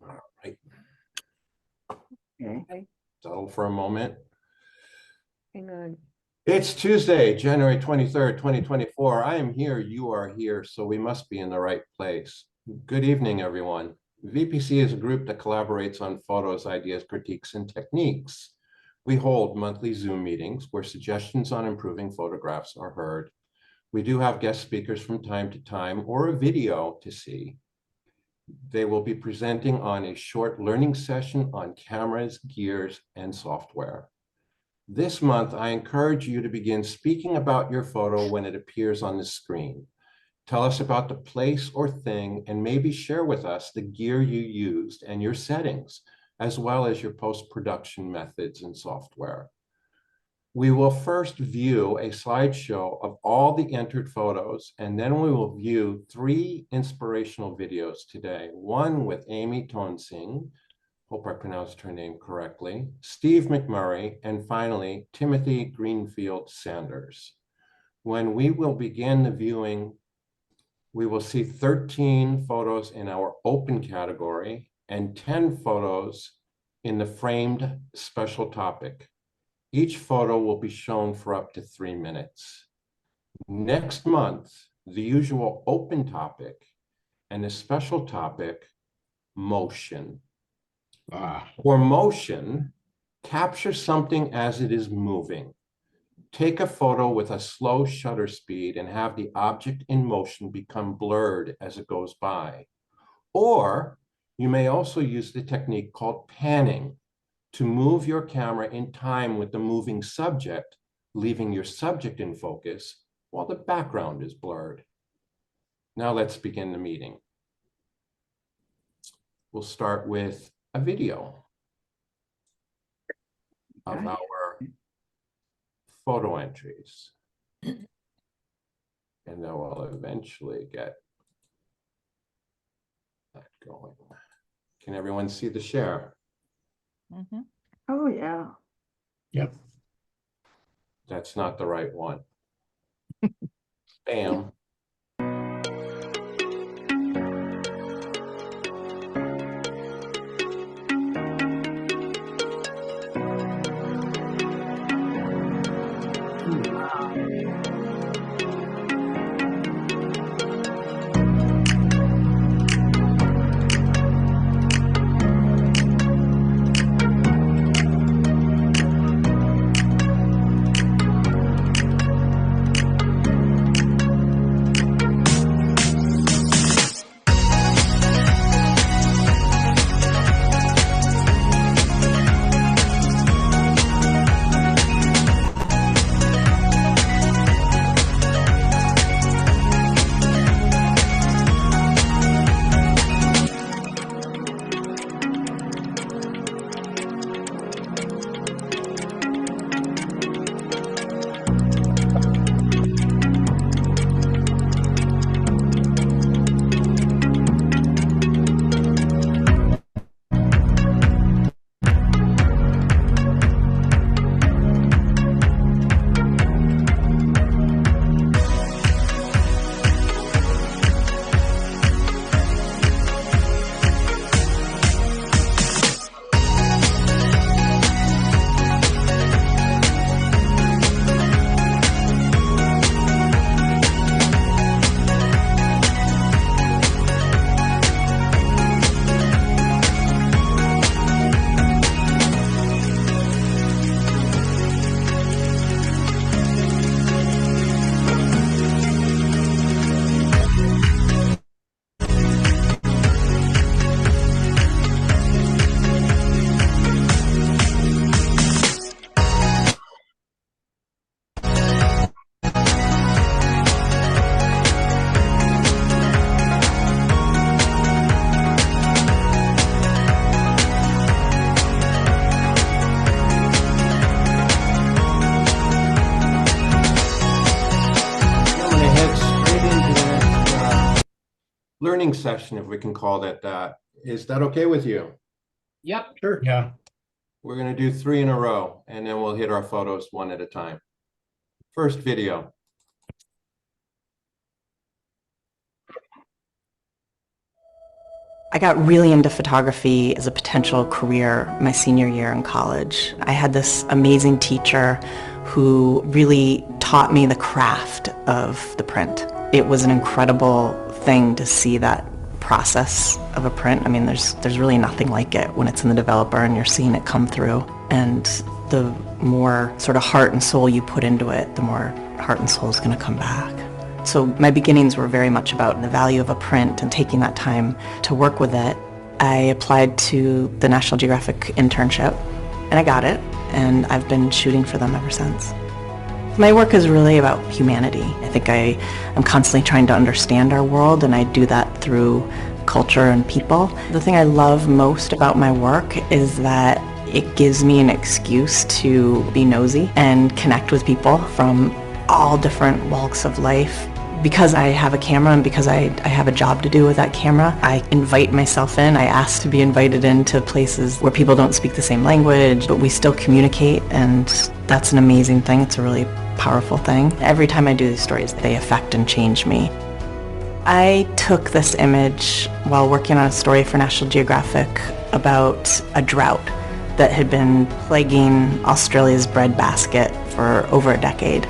All right. Okay, Settle for a moment. hang on. It's Tuesday, January 23rd, 2024. I am here, you are here, so we must be in the right place. Good evening, everyone. VPC is a group that collaborates on photos, ideas, critiques, and techniques. We hold monthly Zoom meetings where suggestions on improving photographs are heard. We do have guest speakers from time to time or a video to see. They will be presenting on a short learning session on cameras, gears, and software. This month, I encourage you to begin speaking about your photo when it appears on the screen. Tell us about the place or thing, and maybe share with us the gear you used and your settings, as well as your post-production methods and software. We will first view a slideshow of all the entered photos, and then we will view 3 inspirational videos today. One with Amy Tonsing, hope I pronounced her name correctly, Steve McMurray, and finally, Timothy Greenfield Sanders. When we will begin the viewing, we will see 13 photos in our open category and 10 photos in the framed special topic. Each photo will be shown for up to 3 minutes. Next month, the usual open topic and the special topic, motion. For motion, capture something as it is moving. Take a photo with a slow shutter speed and have the object in motion become blurred as it goes by. Or you may also use the technique called panning to move your camera in time with the moving subject, leaving your subject in focus while the background is blurred. Now let's begin the meeting. We'll start with a video of our photo entries. And then we'll eventually get that going. Can everyone see the share? Mm-hmm. Oh, yeah. Yep. That's not the right one. Bam. Learning session, if we can call it that. Is that okay with you? Yep, sure. Yeah. We're going to do 3 in a row, and then we'll hit our photos one at a time. First video. I got really into photography as a potential career my senior year in college. I had this amazing teacher who really taught me the craft of the print. It was an incredible thing to see that process of a print. I mean, there's really nothing like it when it's in the developer and you're seeing it come through. And the more sort of heart and soul you put into it, the more heart and soul is going to come back. So my beginnings were very much about the value of a print and taking that time to work with it. I applied to the National Geographic internship and I got it, and I've been shooting for them ever since. My work is really about humanity. I think I'm constantly trying to understand our world, and I do that through culture and people. The thing I love most about my work is that it gives me an excuse to be nosy and connect with people from all different walks of life. Because I have a camera and because I have a job to do with that camera, I invite myself in. I ask to be invited into places where people don't speak the same language, but we still communicate, and that's an amazing thing. It's a really powerful thing. Every time I do these stories, they affect and change me. I took this image while working on a story for National Geographic about a drought that had been plaguing Australia's breadbasket for over a decade.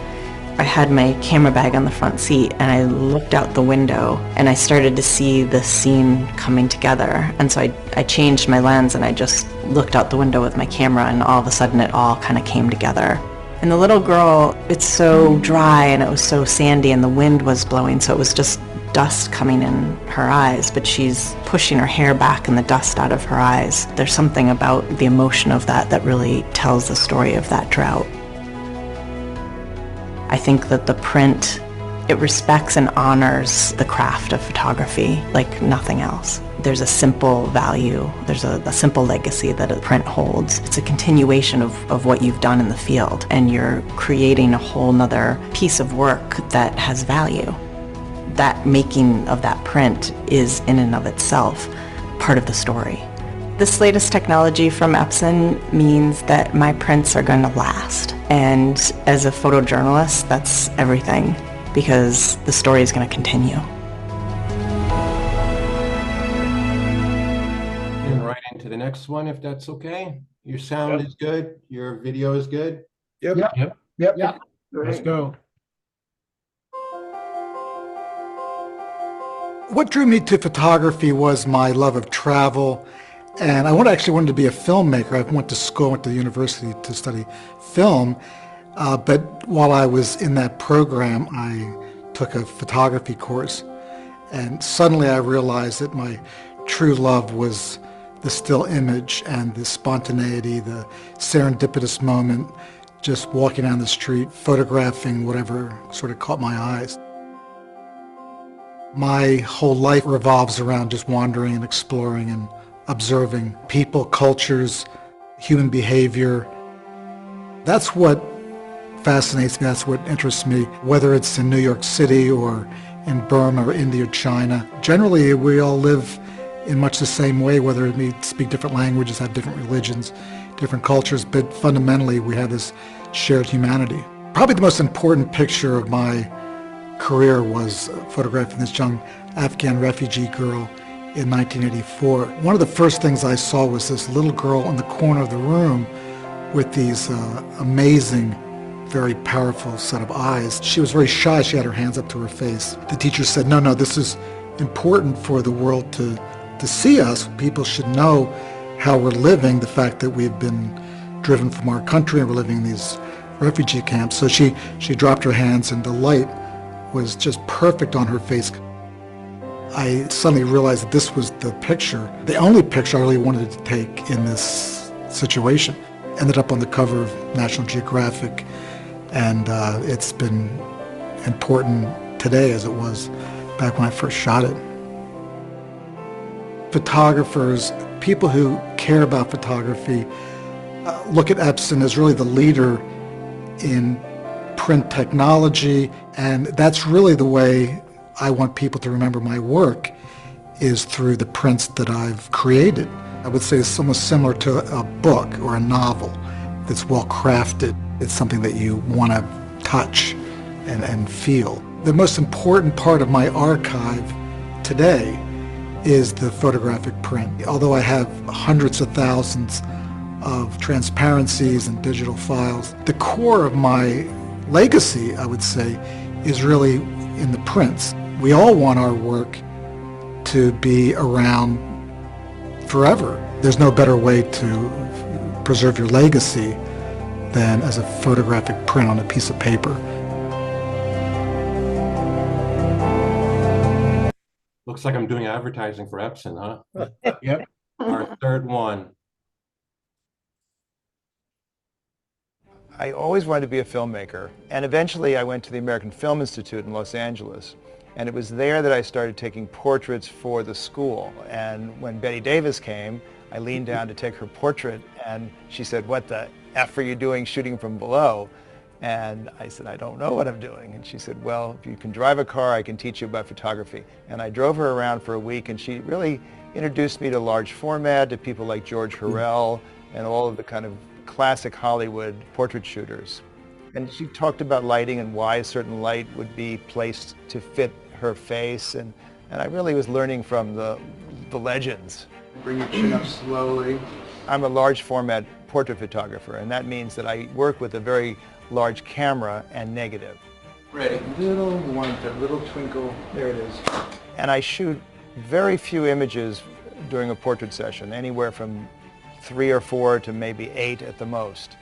I had my camera bag on the front seat and I looked out the window and I started to see the scene coming together. And so I changed my lens and I just looked out the window with my camera, and all of a sudden it all kind of came together. And the little girl, it's so dry and it was so sandy and the wind was blowing, so it was just dust coming in her eyes, but she's pushing her hair back and the dust out of her eyes. There's something about the emotion of that really tells the story of that drought. I think that the print, it respects and honors the craft of photography like nothing else. There's a simple value, there's a simple legacy that a print holds. It's a continuation of what you've done in the field, and you're creating a whole nother piece of work that has value. That making of that print is in and of itself part of the story. This latest technology from Epson means that my prints are going to last. And as a photojournalist, that's everything, because the story is going to continue. And right into the next one, if that's okay. Your sound is good. Your video is good. Yep. Let's go. What drew me to photography was my love of travel, and I actually wanted to be a filmmaker. I went to school, went to university to study film, but while I was in that program, I took a photography course, and suddenly I realized that my true love was the still image and the spontaneity, the serendipitous moment, just walking down the street, photographing whatever sort of caught my eyes. My whole life revolves around just wandering and exploring and observing people, cultures, human behavior. That's what fascinates me, that's what interests me, whether it's in New York City or in Burma or India or China. Generally, we all live in much the same way, whether we speak different languages, have different religions, different cultures, but fundamentally we have this shared humanity. Probably the most important picture of my career was photographing this young Afghan refugee girl in 1984. One of the first things I saw was this little girl in the corner of the room with these amazing, very powerful set of eyes. She was very shy. She had her hands up to her face. The teacher said, no, this is important for the world to see us. People should know how we're living, the fact that we've been driven from our country and we're living in these refugee camps. So she dropped her hands and the light was just perfect on her face. I suddenly realized that this was the picture, the only picture I really wanted to take in this situation. Ended up on the cover of National Geographic, and it's been important today as it was back when I first shot it. Photographers, people who care about photography, look at Epson as really the leader in print technology, and that's really the way I want people to remember my work, is through the prints that I've created. I would say it's almost similar to a book or a novel that's well crafted. It's something that you want to touch and feel. The most important part of my archive today is the photographic print. Although I have hundreds of thousands of transparencies and digital files, the core of my legacy, I would say, is really in the prints. We all want our work to be around forever. There's no better way to preserve your legacy than as a photographic print on a piece of paper. Looks like I'm doing advertising for Epson, huh? Yep. Our third one. I always wanted to be a filmmaker, and eventually I went to the American Film Institute in Los Angeles, and it was there that I started taking portraits for the school. And when Betty Davis came, I leaned down to take her portrait, and she said, "What the F are you doing shooting from below?" And I said, "I don't know what I'm doing." And she said, "Well, if you can drive a car, I can teach you about photography." And I drove her around for a week, and she really introduced me to large format, to people like George Hurrell, and all of the kind of classic Hollywood portrait shooters. And she talked about lighting and why a certain light would be placed to fit her face. And I really was learning from the legends. Bring your chin up slowly. I'm a large format portrait photographer, and that means that I work with a very large camera and negative. Ready. Little one, that little twinkle, there it is. And I shoot very few images during a portrait session, anywhere from 3 or 4 to maybe 8 at the most.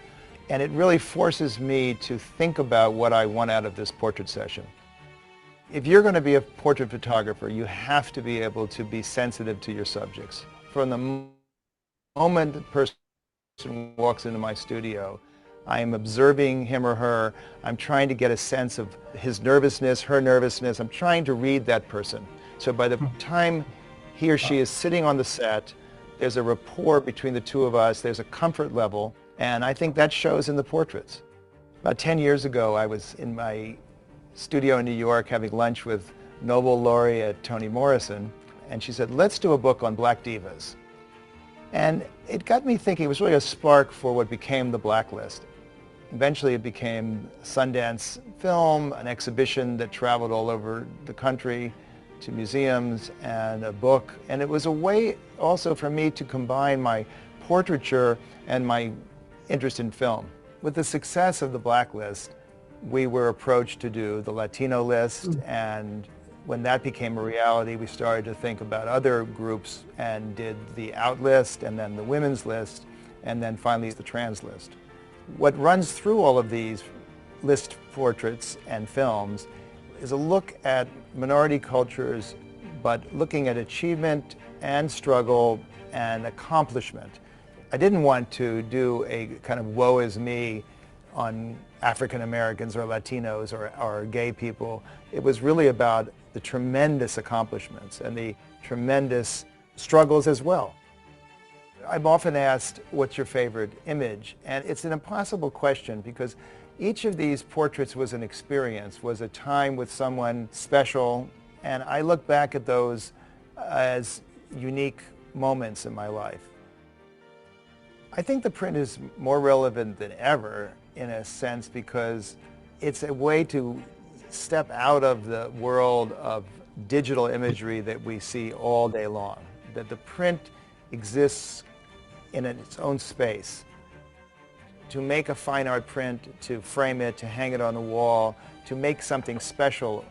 And it really forces me to think about what I want out of this portrait session. If you're going to be a portrait photographer, you have to be able to be sensitive to your subjects. From the moment the person walks into my studio, I am observing him or her. I'm trying to get a sense of his nervousness, her nervousness. I'm trying to read that person. So by the time he or she is sitting on the set, there's a rapport between the two of us, there's a comfort level, and I think that shows in the portraits. About 10 years ago, I was in my studio in New York having lunch with Nobel laureate Toni Morrison, and she said, "Let's do a book on black divas." And it got me thinking. It was really a spark for what became the Blacklist. Eventually it became Sundance Film, an exhibition that traveled all over the country to museums, and a book. And it was a way also for me to combine my portraiture and my interest in film. With the success of the Blacklist, we were approached to do the Latino list, and when that became a reality, we started to think about other groups and did the Out list, and then the Women's list, and then finally the Trans list. What runs through all of these list portraits and films is a look at minority cultures, but looking at achievement and struggle and accomplishment. I didn't want to do a kind of woe is me on African Americans or Latinos or gay people. It was really about the tremendous accomplishments and the tremendous struggles as well. I'm often asked, what's your favorite image? And it's an impossible question, because each of these portraits was an experience, was a time with someone special, and I look back at those as unique moments in my life. I think the print is more relevant than ever, in a sense, because it's a way to step out of the world of digital imagery that we see all day long. That the print exists in its own space. To make a fine art print, to frame it, to hang it on the wall, to make something special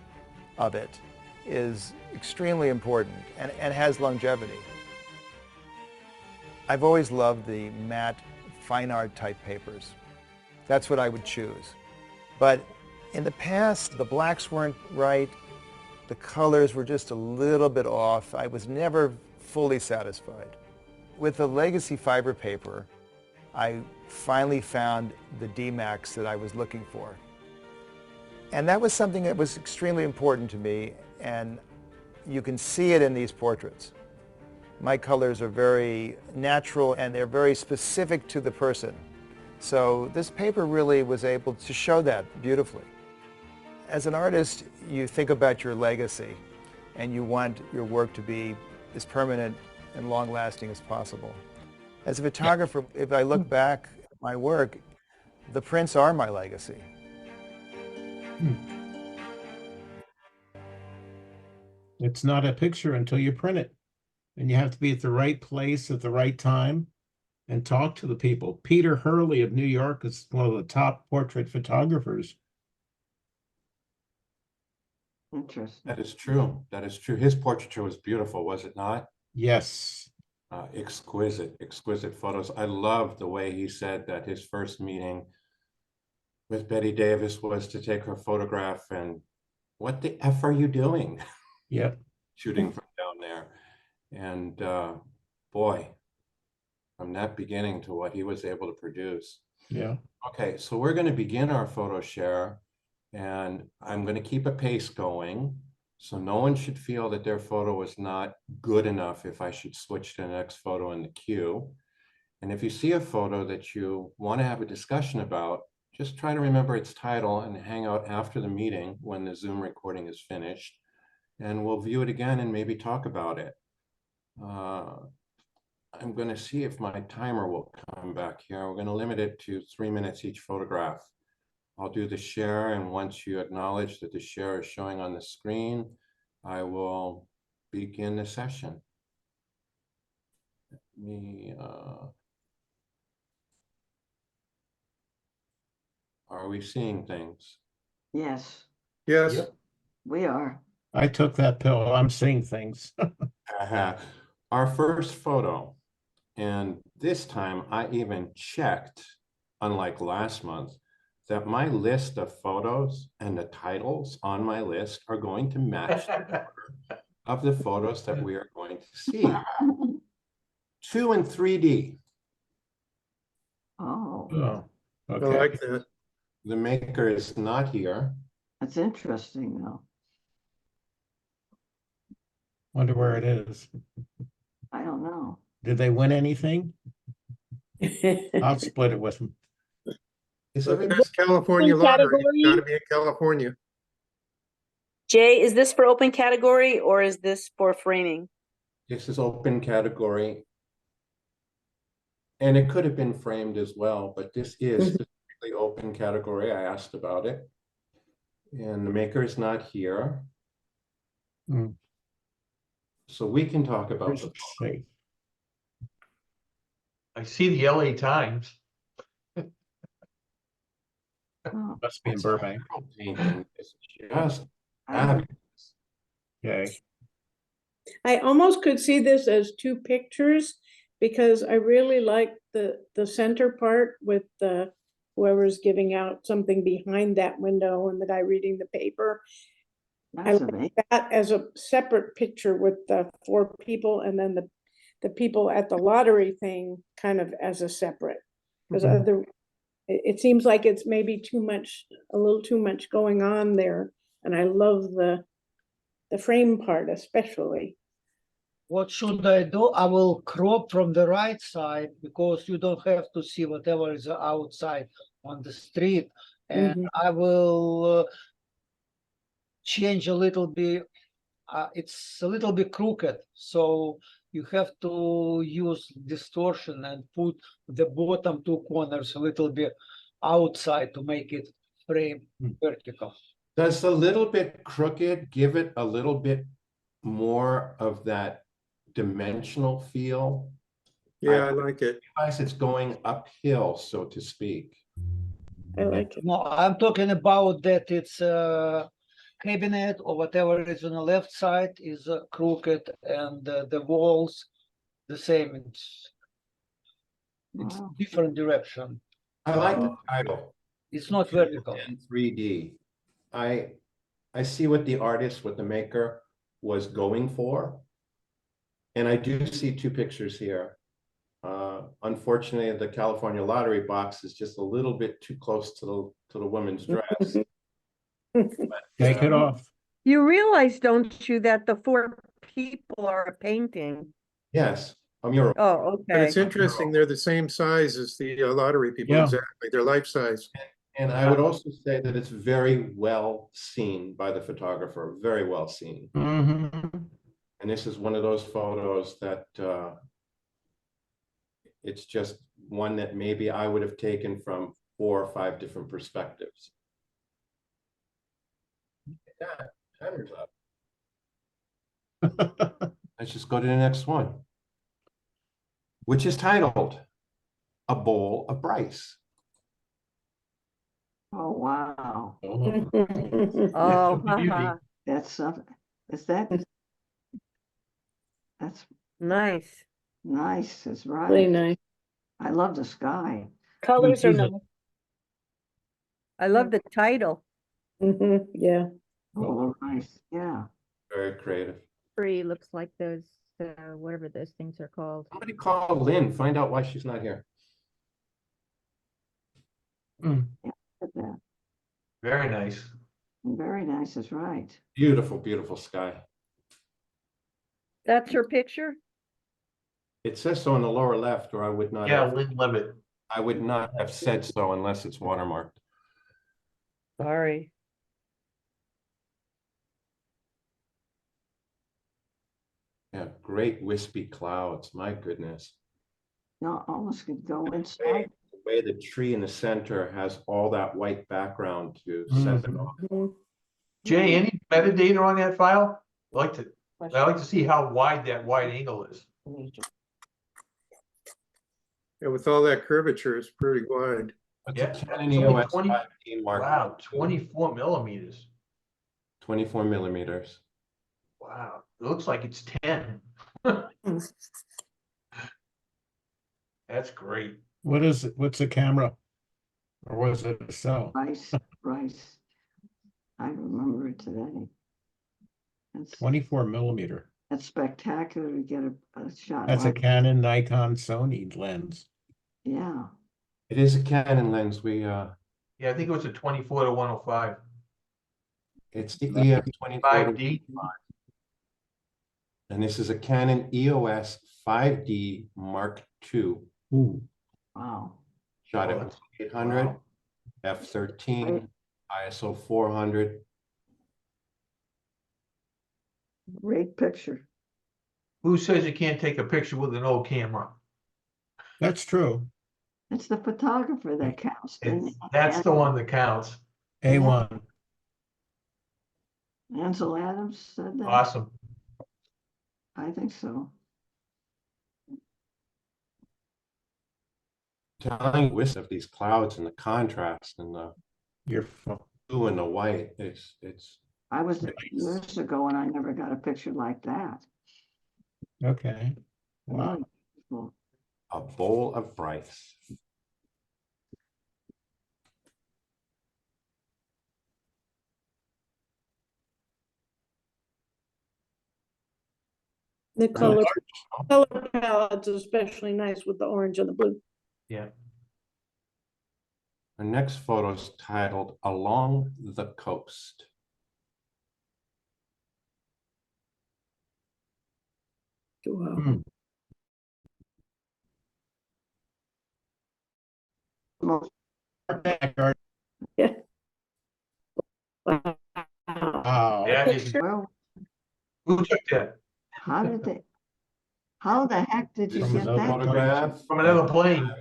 of it is extremely important and has longevity. I've always loved the matte fine art type papers. That's what I would choose. But in the past, the blacks weren't right, the colors were just a little bit off. I was never fully satisfied. With the legacy fiber paper, I finally found the D-Max that I was looking for. And that was something that was extremely important to me, and you can see it in these portraits. My colors are very natural and they're very specific to the person. So this paper really was able to show that beautifully. As an artist, you think about your legacy and you want your work to be as permanent and long-lasting as possible. As a photographer, if I look back at my work, the prints are my legacy. It's not a picture until you print it. and you have to be at the right place at the right time and talk to the people. Peter Hurley of New York is one of the top portrait photographers. Interesting. That is true. That is true. His portraiture was beautiful, was it not? Yes. Exquisite, exquisite photos. I love the way he said that his first meeting with Betty Davis was to take her photograph, and what the F are you doing? Yep. Shooting from down there. And boy, from that beginning to what he was able to produce. Yeah. Okay, so we're going to begin our photo share, and I'm going to keep a pace going. So no one should feel that their photo is not good enough if I should switch to the next photo in the queue. And if you see a photo that you want to have a discussion about, just try to remember its title and hang out after the meeting when the Zoom recording is finished, and we'll view it again and maybe talk about it. I'm going to see if my timer will come back here. We're going to limit it to 3 minutes each photograph. I'll do the share, and once you acknowledge that the share is showing on the screen, I will begin the session. Let me, are we seeing things? Yes, Yes. Yep. we are. I took that pill. I'm seeing things. Our first photo, and this time I even checked, unlike last month, that my list of photos and the titles on my list are going to match the order of the photos that we are going to see. 2 and 3D. Oh, Oh, I okay. like that. The maker is not here. that's interesting though. Wonder where it is. I don't know. Did they win anything? I'll split it with them. Is But everybody? that's California lottery. It's got to be in California. Jay, is this for open category or is this for framing? This is open category. And it could have been framed as well, but this is specifically open category. I asked about it. And the maker is not here. Hmm. So we can talk about Where's the it say? I see the LA Times. Oh, Must be in Burbank. painting. It's just I don't- fabulous. Okay. I almost could see this as two pictures because I really like the center part with the whoever's giving out something behind that window and the guy reading the paper. That's like amazing. That as a separate picture with the 4 people and then the people at the lottery thing kind of as a separate. Because it seems like it's maybe a little too much going on there. And I love the frame part especially. What should I do? I will crop from the right side because you don't have to see whatever is outside on the street. And I will change a little bit. It's a little bit crooked. So you have to use distortion and put the bottom 2 corners a little bit outside to make it frame vertical. Does a little bit crooked give it a little bit more of that dimensional feel? Yeah, I like it. Realize it's going uphill, so to speak. I like it. No, I'm talking about that it's cabinet or whatever is on the left side is crooked and the walls the same. It's Wow. different direction. I like the title. It's not vertical. In 3D. I see what the artist, what the maker was going for. And I do see 2 pictures here. Unfortunately, the California lottery box is just a little bit too close to the woman's dress. Take it off. You realize, don't you, that the 4 people are a painting? Yes, a mural. Oh, But okay. it's interesting. They're the same size as the lottery people. Yeah. Exactly. They're life size. And I would also say that it's very well seen by the photographer, very well seen. And this is one of those photos that it's just one that maybe I would have taken from 4 or 5 different perspectives. Yeah, timer's up. Let's just go to the next one, which is titled A Bowl of Rice. Oh, wow. Oh, haha, That's something. Is that? That's nice. nice. It's Really right. nice. I love the sky. Colors are nice. I love the title. Yeah. Oh, nice. Yeah. Very creative. Free looks like those, whatever those things are called. Somebody call Lynn, find out why she's not here. Look at that. Very nice. Very nice. Is right. Beautiful, beautiful sky. That's her picture? It says so on the lower left, or I would not Yeah, have, Lynn Levitt. I would not have said so unless it's watermarked. Sorry. Yeah, great wispy clouds, my goodness. No, almost could go The inside. way the tree in the center has all that white background to set it off. Jay, any metadata on that file? I'd like to see how wide that wide angle is. Yeah, with all that curvature, it's pretty wide. It's Yeah, a Canon it's only EOS 20 5D Mark. Wow, 24 millimeters. 24 millimeters. Wow, it looks like it's 10. That's great. What is it? What's a camera? Or was it a cell? Rice. Rice. I remember it today. That's 24 millimeter. that's spectacular to get a shot. That's a like Canon, Nikon, Sony lens. Yeah. It is a Canon lens. Yeah, I think it was a 24 to 105. It's the EF 24 5D. and this is a Canon EOS 5D Mark II. Ooh. Wow. Shot Oh, at 800, wow. f13, ISO 400. Great picture. Who says you can't take a picture with an old camera? That's true. It's the photographer that counts. That's the one that counts. A1. Ansel Adams said that. Awesome. I think so. Telling wisp of these clouds and the contrast and the Your blue and the white. It's I was there years ago and I never got a picture like that. okay. Wow. Really beautiful. a bowl of rice. The color palette's especially nice with the orange and the blue. Yeah. Our next photo is titled Along the Coast. Wow. Yeah. Wow. Yeah, Well, who took that? how the heck did you From get another that? Photograph From another plane.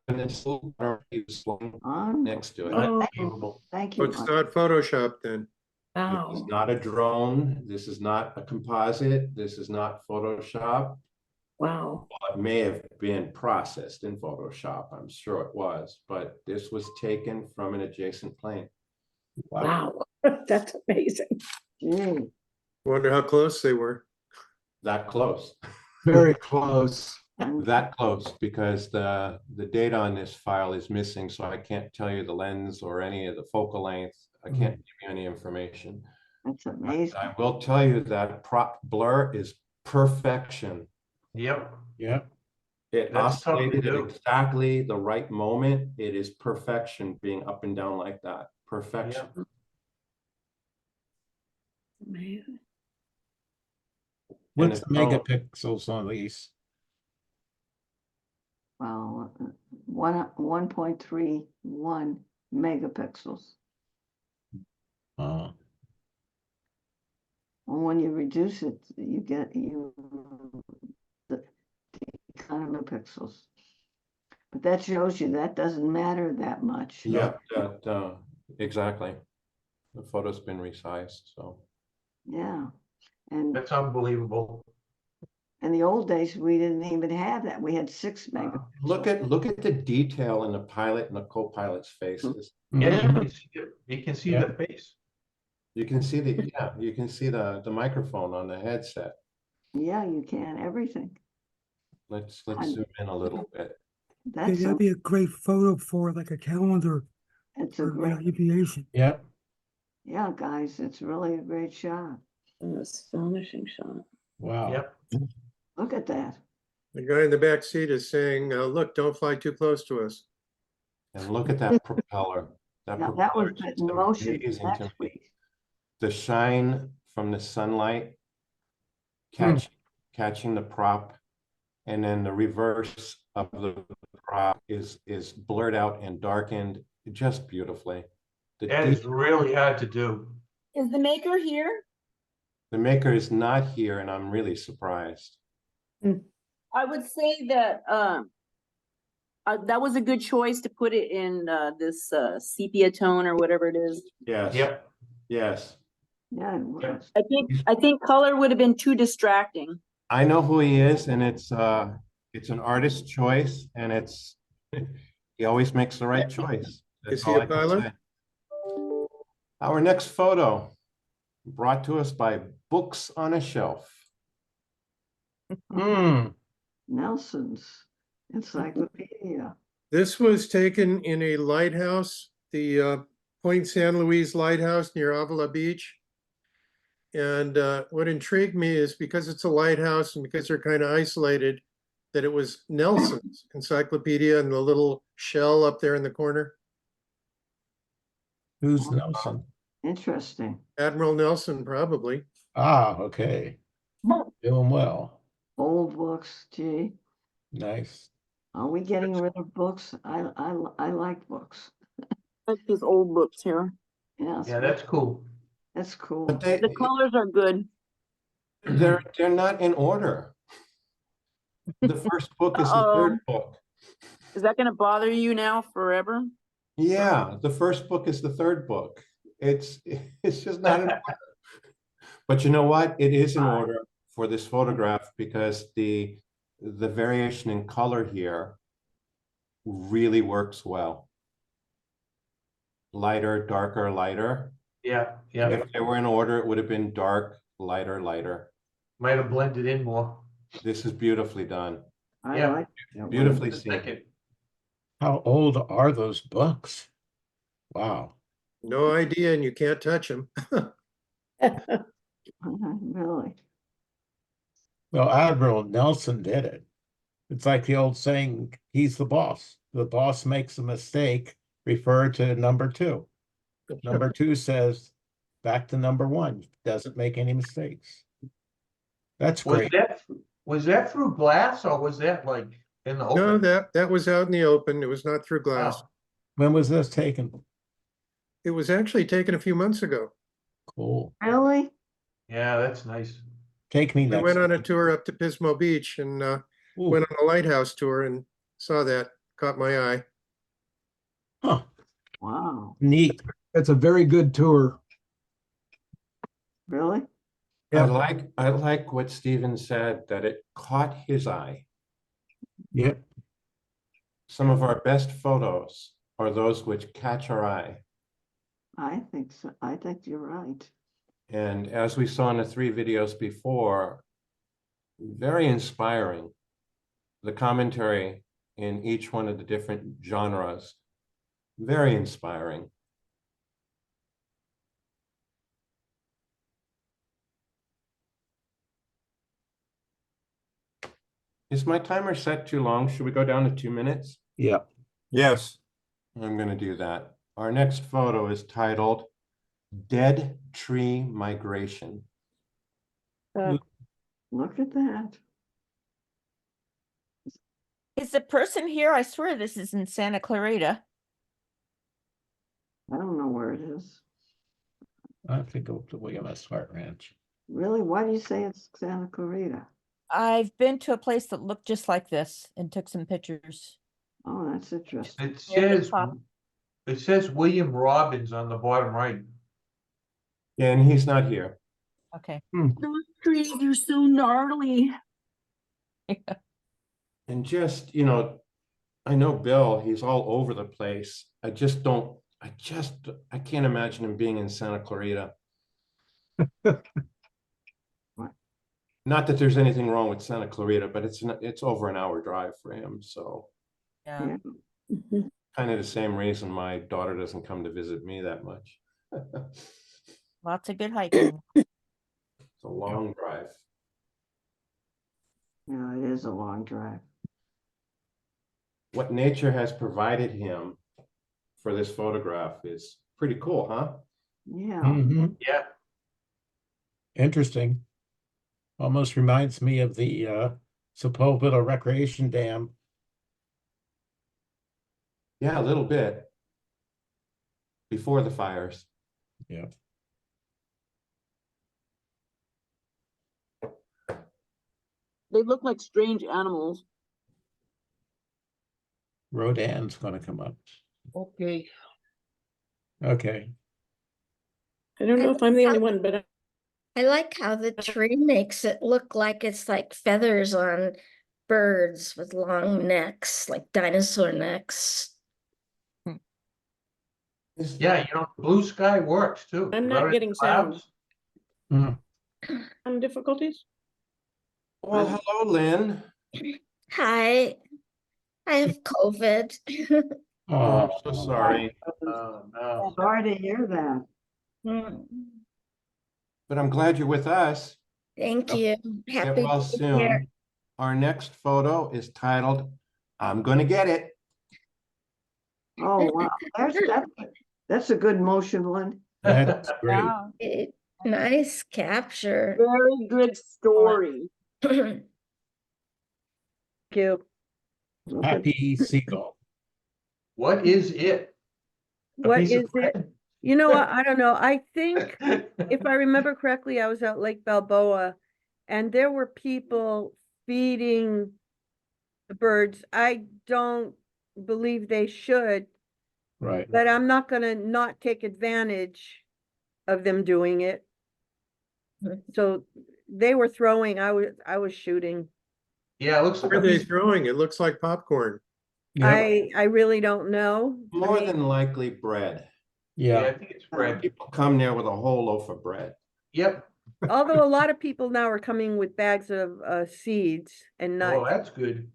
And this little he was On. next to it. Oh, Unbelievable. Thank Oh, you. it's Mike. not Photoshop then. This is wow. not a drone. This is not a composite. This is not Photoshop. Wow. It may have been processed in Photoshop. I'm sure it was, but this was taken from an adjacent plane. Wow. That's amazing. Gee, Wonder how close they were. That close. Very close. and That close, because the data on this file is missing, so I can't tell you the lens or any of the focal length. I can't give you any information. that's amazing. I will tell you that prop blur is perfection. Yep. Yep. It That's tough to oscillated do. at exactly the right moment. It is perfection being up and down like that. Perfection. Man. What's it's the megapixels on these? Well, 1.31 megapixels. Oh, And when you reduce it, you get the economy pixels. But that shows you that doesn't matter that much. Yep, that Exactly. The photo's been resized, so. Yeah. And That's unbelievable. in the old days, we didn't even have that. We had 6 megapixels. Look at the detail in the pilot and the co-pilot's faces. Yeah, you can see the face. You can see you can see the microphone on the headset. Yeah, you can, everything. Let's zoom in a little bit. That's that'd be a great photo for like a calendar it's a for great, aviation. Yeah. yeah, guys, it's really a great shot. An astonishing shot. Wow. Yep. Look at that. The guy in the back seat is saying, look, don't fly too close to us. And look at that propeller. Yeah, That that was propeller is in motion amazing next to me. week. The shine from the sunlight catching the prop, and then the reverse of the prop is blurred out and darkened just beautifully. That is really hard to do. Is the maker here? The maker is not here, and I'm really surprised. I would say that that was a good choice to put it in this sepia tone or whatever it is. Yes. Yep. Yes. Yeah, it was. I think color would have been too distracting. I know who he is, and it's an artist's choice, and he always makes the right choice. That's Is he all a I can pilot? say. Our next photo, brought to us by Books on a Shelf. Nelson's Encyclopedia. This was taken in a lighthouse, the Point San Luis Lighthouse near Avila Beach. And what intrigued me is because it's a lighthouse and because they're kind of isolated, that it was Nelson's Encyclopedia and the little shell up there in the corner. Who's Nelson? Interesting. Admiral Nelson, probably. Ah, okay. Doing well. Old books, gee. Nice. Are we getting rid of books? I like books. Like these old books here. Yes. Yeah, that's cool. That's cool. But The colors are good. they're not in order. The first book is the third book. Is that going to bother you now forever? Yeah, the first book is the third book. It's just not in order. But you know what? It is in order for this photograph because the variation in color here really works well. Lighter, darker, lighter. Yeah, yeah. If they were in order, it would have been dark, lighter, lighter. Might have blended in more. This is beautifully done. I like it. Beautifully Just seen. thinking. How old are those books? Wow. No idea, and you can't touch them. Really? Well, Admiral Nelson did it. It's like the old saying, he's the boss. The boss makes a mistake, refer to number 2. Number 2 says, back to number 1, doesn't make any mistakes. That's great. Was that through glass or was that like in the No, open? that was out in the open. It was not through glass. Oh, When was this taken? It was actually taken a few months ago. Cool. Really? yeah, that's nice. Take me We next went on a week. tour up to Pismo Beach and Ooh. went on a lighthouse tour and saw that, caught my eye. Huh. Wow. Neat. That's a very good tour. Really? I like what Stephen said, that it caught his eye. Yep. Some of our best photos are those which catch our eye. I think so. I think you're right. And as we saw in the 3 videos before, very inspiring. The commentary in each one of the different genres, very inspiring. Is my timer set too long? Should we go down to 2 minutes? Yeah. Yes. I'm going to do that. Our next photo is titled Dead Tree Migration. Look at that. Is the person here? I swear this is in Santa Clarita. I don't know where it is. I have to go to William S. Hart Ranch. Really? Why do you say it's Santa Clarita? I've been to a place that looked just like this and took some pictures. Oh, that's interesting. It says It says William Robbins on the bottom right. And he's not here. Okay. Those trees are so gnarly. And just, you know, I know Bill, he's all over the place. I can't imagine him being in Santa Clarita. Not that there's anything wrong with Santa Clarita, but it's over an hour drive for him. So Yeah. kind of the same reason my daughter doesn't come to visit me that much. Lots of good hiking. It's a long drive. Yeah, it is a long drive. What nature has provided him for this photograph is pretty cool, huh? Yeah. Mhm. Yeah. Interesting. Almost reminds me of the Sepulveda Recreation Dam. Yeah, a little bit. Before the fires. Yeah. They look like strange animals. Rodan's gonna come up. Okay. Okay. I don't know if I'm the only one, but I like how the tree makes it look like it's like feathers on birds with long necks, like dinosaur necks. Yeah, you know, blue sky works too. I'm Without not any getting sound. clouds. Some difficulties? Well, hello, Lynn. Hi, I have COVID. Oh, I'm so sorry. Oh, no. Sorry to hear that. But I'm glad you're with us. Thank you. Get Happy well to be here. soon. Our next photo is titled, I'm gonna get it. Oh, wow. That's a good motion one. That's great. Nice capture. Very good story. Thank you. Happy Seagull. What is it? A What piece of is it? bread? You know what? I don't know. I think if I remember correctly, I was at Lake Balboa and there were people feeding the birds. I don't believe they should, Right. but I'm not gonna not take advantage of them doing it. So they were throwing, I was shooting. Yeah, it looks like What a are they piece. throwing? It looks like popcorn. Yep. I really don't know. I More mean, than likely bread. Yeah, Yeah. I think it's bread. People come there with a whole loaf of bread. Yep. although a lot of people now are coming with bags of seeds and Oh, nuts. that's good.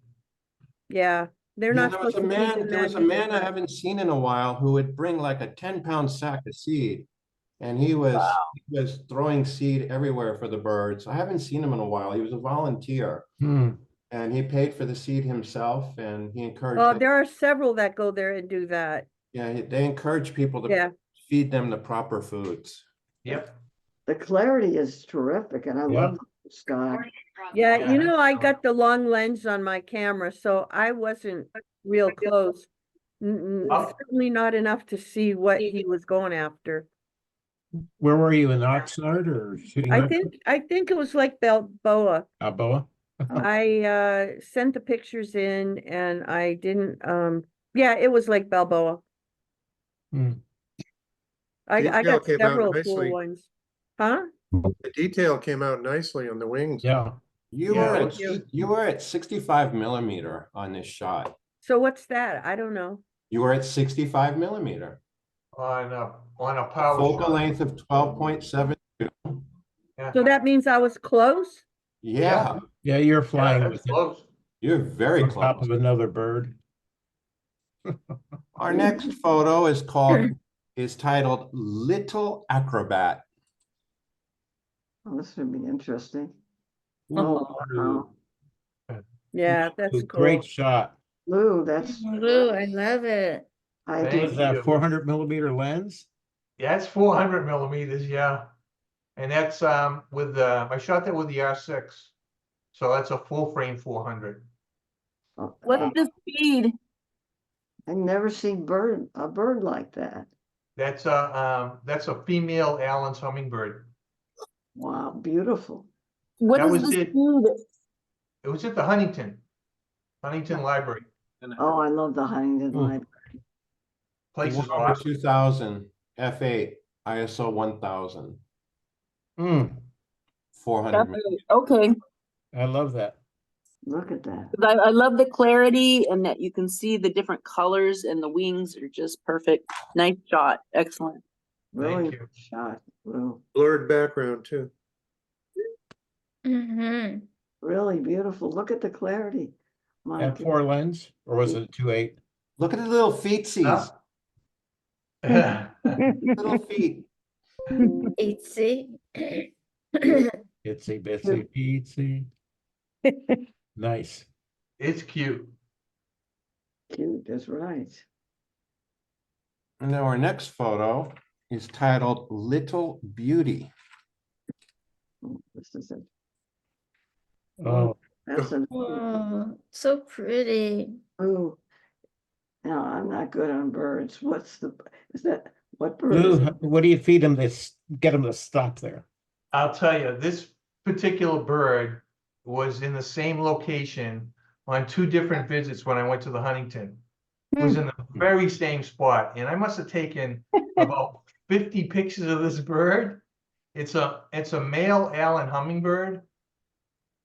Yeah, they're Yeah, not there was supposed a to feed man, them there that was a either, man I but- haven't seen in a while who would bring like a 10-pound sack of seed. And he was throwing seed everywhere for the birds. I haven't seen him in a while. He was a volunteer. And he paid for the seed himself and he encouraged Well, them. there are several that go there and do that. Yeah, they encourage people to Yeah. feed them the proper foods. Yep. The clarity is terrific and I love the sky. Yeah, Yeah, you know, I got the long lens on my camera, so I wasn't real close. Oh. Certainly not enough to see what he was going after. Where were you, in Oxnard or shooting? I think it was like Balboa. Balboa? I sent the pictures in and I didn't yeah, it was like Balboa. I Detail got came out several cool nicely. ones. Huh? The detail came out nicely on the wings. Yeah. You Yeah, were thank at, you were at 65 millimeter on this shot. So what's that? I don't know. You were at 65 millimeter. On a power Focal shot. length of 12.7. Yeah. So that means I was close? Yeah, Yeah, you're Yeah, flying that's with it close. you're very on top close. of another bird. Our next photo is titled Little Acrobat. Oh, this would be interesting. Ooh. Wow. Yeah, that's cool. Great shot. Lou, that's, Blue, I love it. I Thank do. Was that you. 400 millimeter lens? Yeah, it's 400 millimeters, yeah. And that's with I shot that with the R6. So that's a full frame 400. What's the speed? I've never seen a bird like that. That's a female Allen's hummingbird. Wow, beautiful. What That is was the it. speed? It was at the Huntington Library. Oh, I love the Huntington Library. Place is Warhammer awesome. 2000, F8, ISO 1000, Mm, 400. Okay, I love that. Look at that. I love the clarity and that you can see the different colors and the wings are just perfect. Nice shot, excellent. Really Thank you. good shot. Well, Blurred background too. Mm-hmm. really beautiful. Look at the clarity. My At 4 lens, or was it 2.8? Look at the little feetsies, Huh? little feet. Itsy. Itsy bitsy feetsy. Nice. It's cute. cute, that's right. And now our next photo is titled Little Beauty. Oh, this is it. Oh, That's an, Oh, so pretty. oh. Now, I'm not good on birds. Is that, what bird Lou, is it? what do you feed them to get them to stop there? I'll tell you, this particular bird was in the same location on 2 different visits when I went to the Huntington. It was in the very same spot, and I must have taken about 50 pictures of this bird. It's a male Allen hummingbird,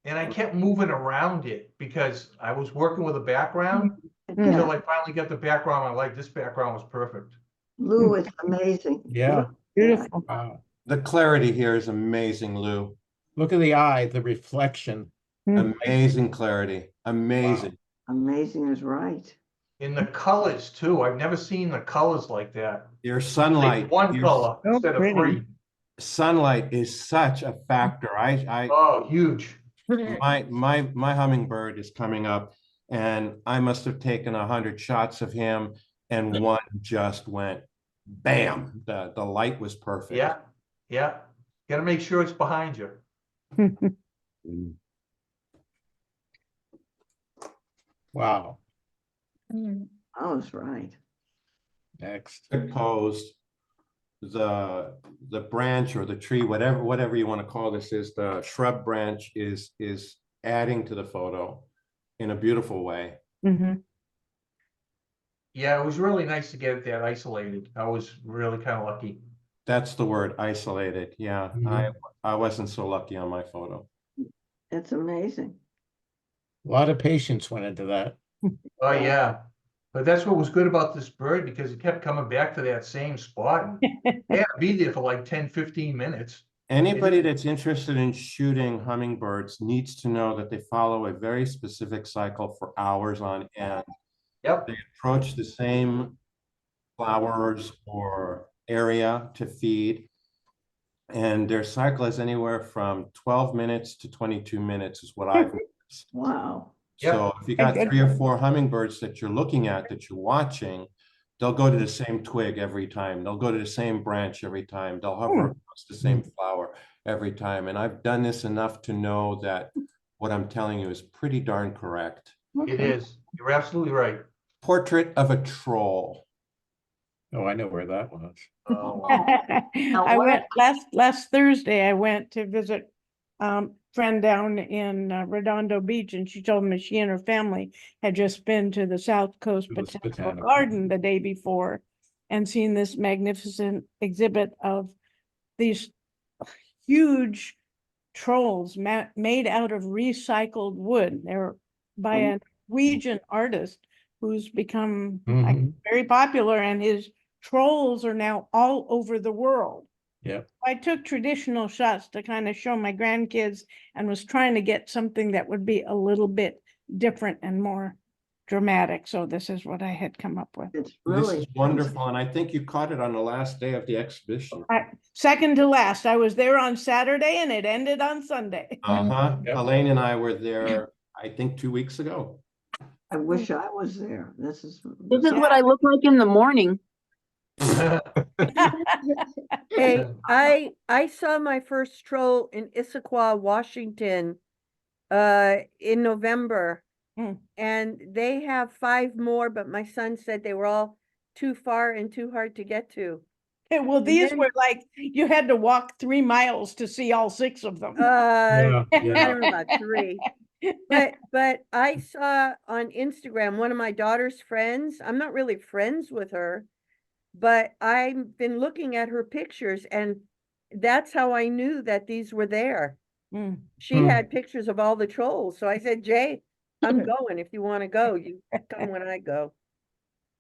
and I kept moving around it because I was working with a background until I finally got the background I like. This background was perfect. Lou, it's amazing. Yeah. Look at that. Beautiful. Wow. The clarity here is amazing, Lou. Look at the eye, the reflection. Amazing clarity, amazing. Amazing is right. In the colors too, I've never seen the colors like that. Your Like sunlight, one your color So instead of pretty. 3. sunlight is such a factor. Oh, huge. My hummingbird is coming up, and I must have taken 100 shots of him, and one just went bam. The light was perfect. Yeah, yeah. Got to make sure it's behind you. Wow. Mm. Oh, that's right. Next. Posed, the branch or the tree, whatever you want to call this, is the shrub branch is adding to the photo in a beautiful way. Mm-hmm. Yeah, it was really nice to get that isolated. I was really kind of lucky. That's the word, isolated. Yeah, I wasn't so lucky on my photo. It's amazing. A lot of patience went into that. Oh, yeah. But that's what was good about this bird because it kept coming back to that same spot. And they had to be there for like 10, 15 minutes. Anybody that's interested in shooting hummingbirds needs to know that they follow a very specific cycle for hours on end. Yep. They approach the same flowers or area to feed, and their cycle is anywhere from 12 minutes to 22 minutes is what I've noticed. Wow. So if you got 3 or 4 hummingbirds that you're looking at, that you're watching, they'll go to the same twig every time. They'll go to the same branch every time. They'll hover across the same flower every time. And I've done this enough to know that what I'm telling you is pretty darn correct. It is. You're absolutely right. Portrait of a troll. Oh, I know where that was. Oh, wow. I went last Thursday, I went to visit friend down in Redondo Beach, and she told me she and her family had just been to the South Coast To the Botanical botanical. Garden the day before and seen this magnificent exhibit of these huge trolls made out of recycled wood. They're by a Norwegian artist who's become very popular, and his trolls are now all over the world. Yep. I took traditional shots to kind of show my grandkids and was trying to get something that would be a little bit different and more dramatic. So this is what I had come up with. It's This really is wonderful, and I think you caught it on the last day of the exhibition. Second to last. I was there on Saturday and it ended on Sunday. Yep. Elaine and I were there, I think 2 weeks ago. I wish I was there. This is What I look like in the morning. Hey, I saw my first troll in Issaquah, Washington, in November. And they have 5 more, but my son said they were all too far and too hard to get to. Well, these were like, you had to walk 3 miles to see all 6 of them. I don't know about 3. But I saw on Instagram one of my daughter's friends. I'm not really friends with her, But I've been looking at her pictures and that's how I knew that these were there. She Hmm. had pictures of all the trolls. So I said, Jay, I'm going. If you want to go, you come when I go.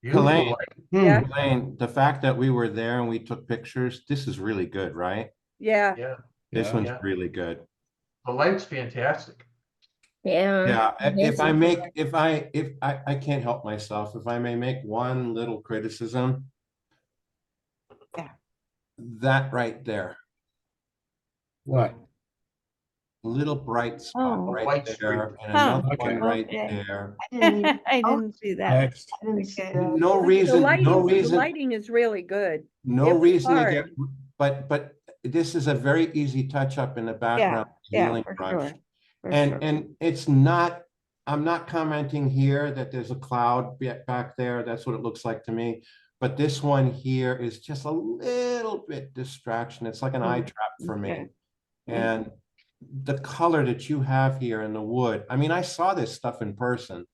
Helene, Yeah, Elaine, the fact that we were there and we took pictures, this is really good, right? yeah. Yeah, This Yeah. one's Yeah. really good. the light's fantastic. Yeah. Yeah, if I amazing. make, if I can't help myself, if I may make one little criticism. Yeah. That right there, What? little bright spot Oh. right White there, and Huh. another Okay. one right Okay. there. I didn't even, I oh, didn't see that. Next. I didn't see Okay. that. No The reason, no reason, lighting is really good. no it was reason to hard. get, but this is a very easy touch up in the background. Yeah, healing for brush. sure. For And, sure. and it's not, I'm not commenting here that there's a cloud back there. That's what it looks like to me. But this one here is just a little bit distraction. It's like an eye trap for me. Okay. And the color that you have here in the wood, I mean, I saw this stuff in person.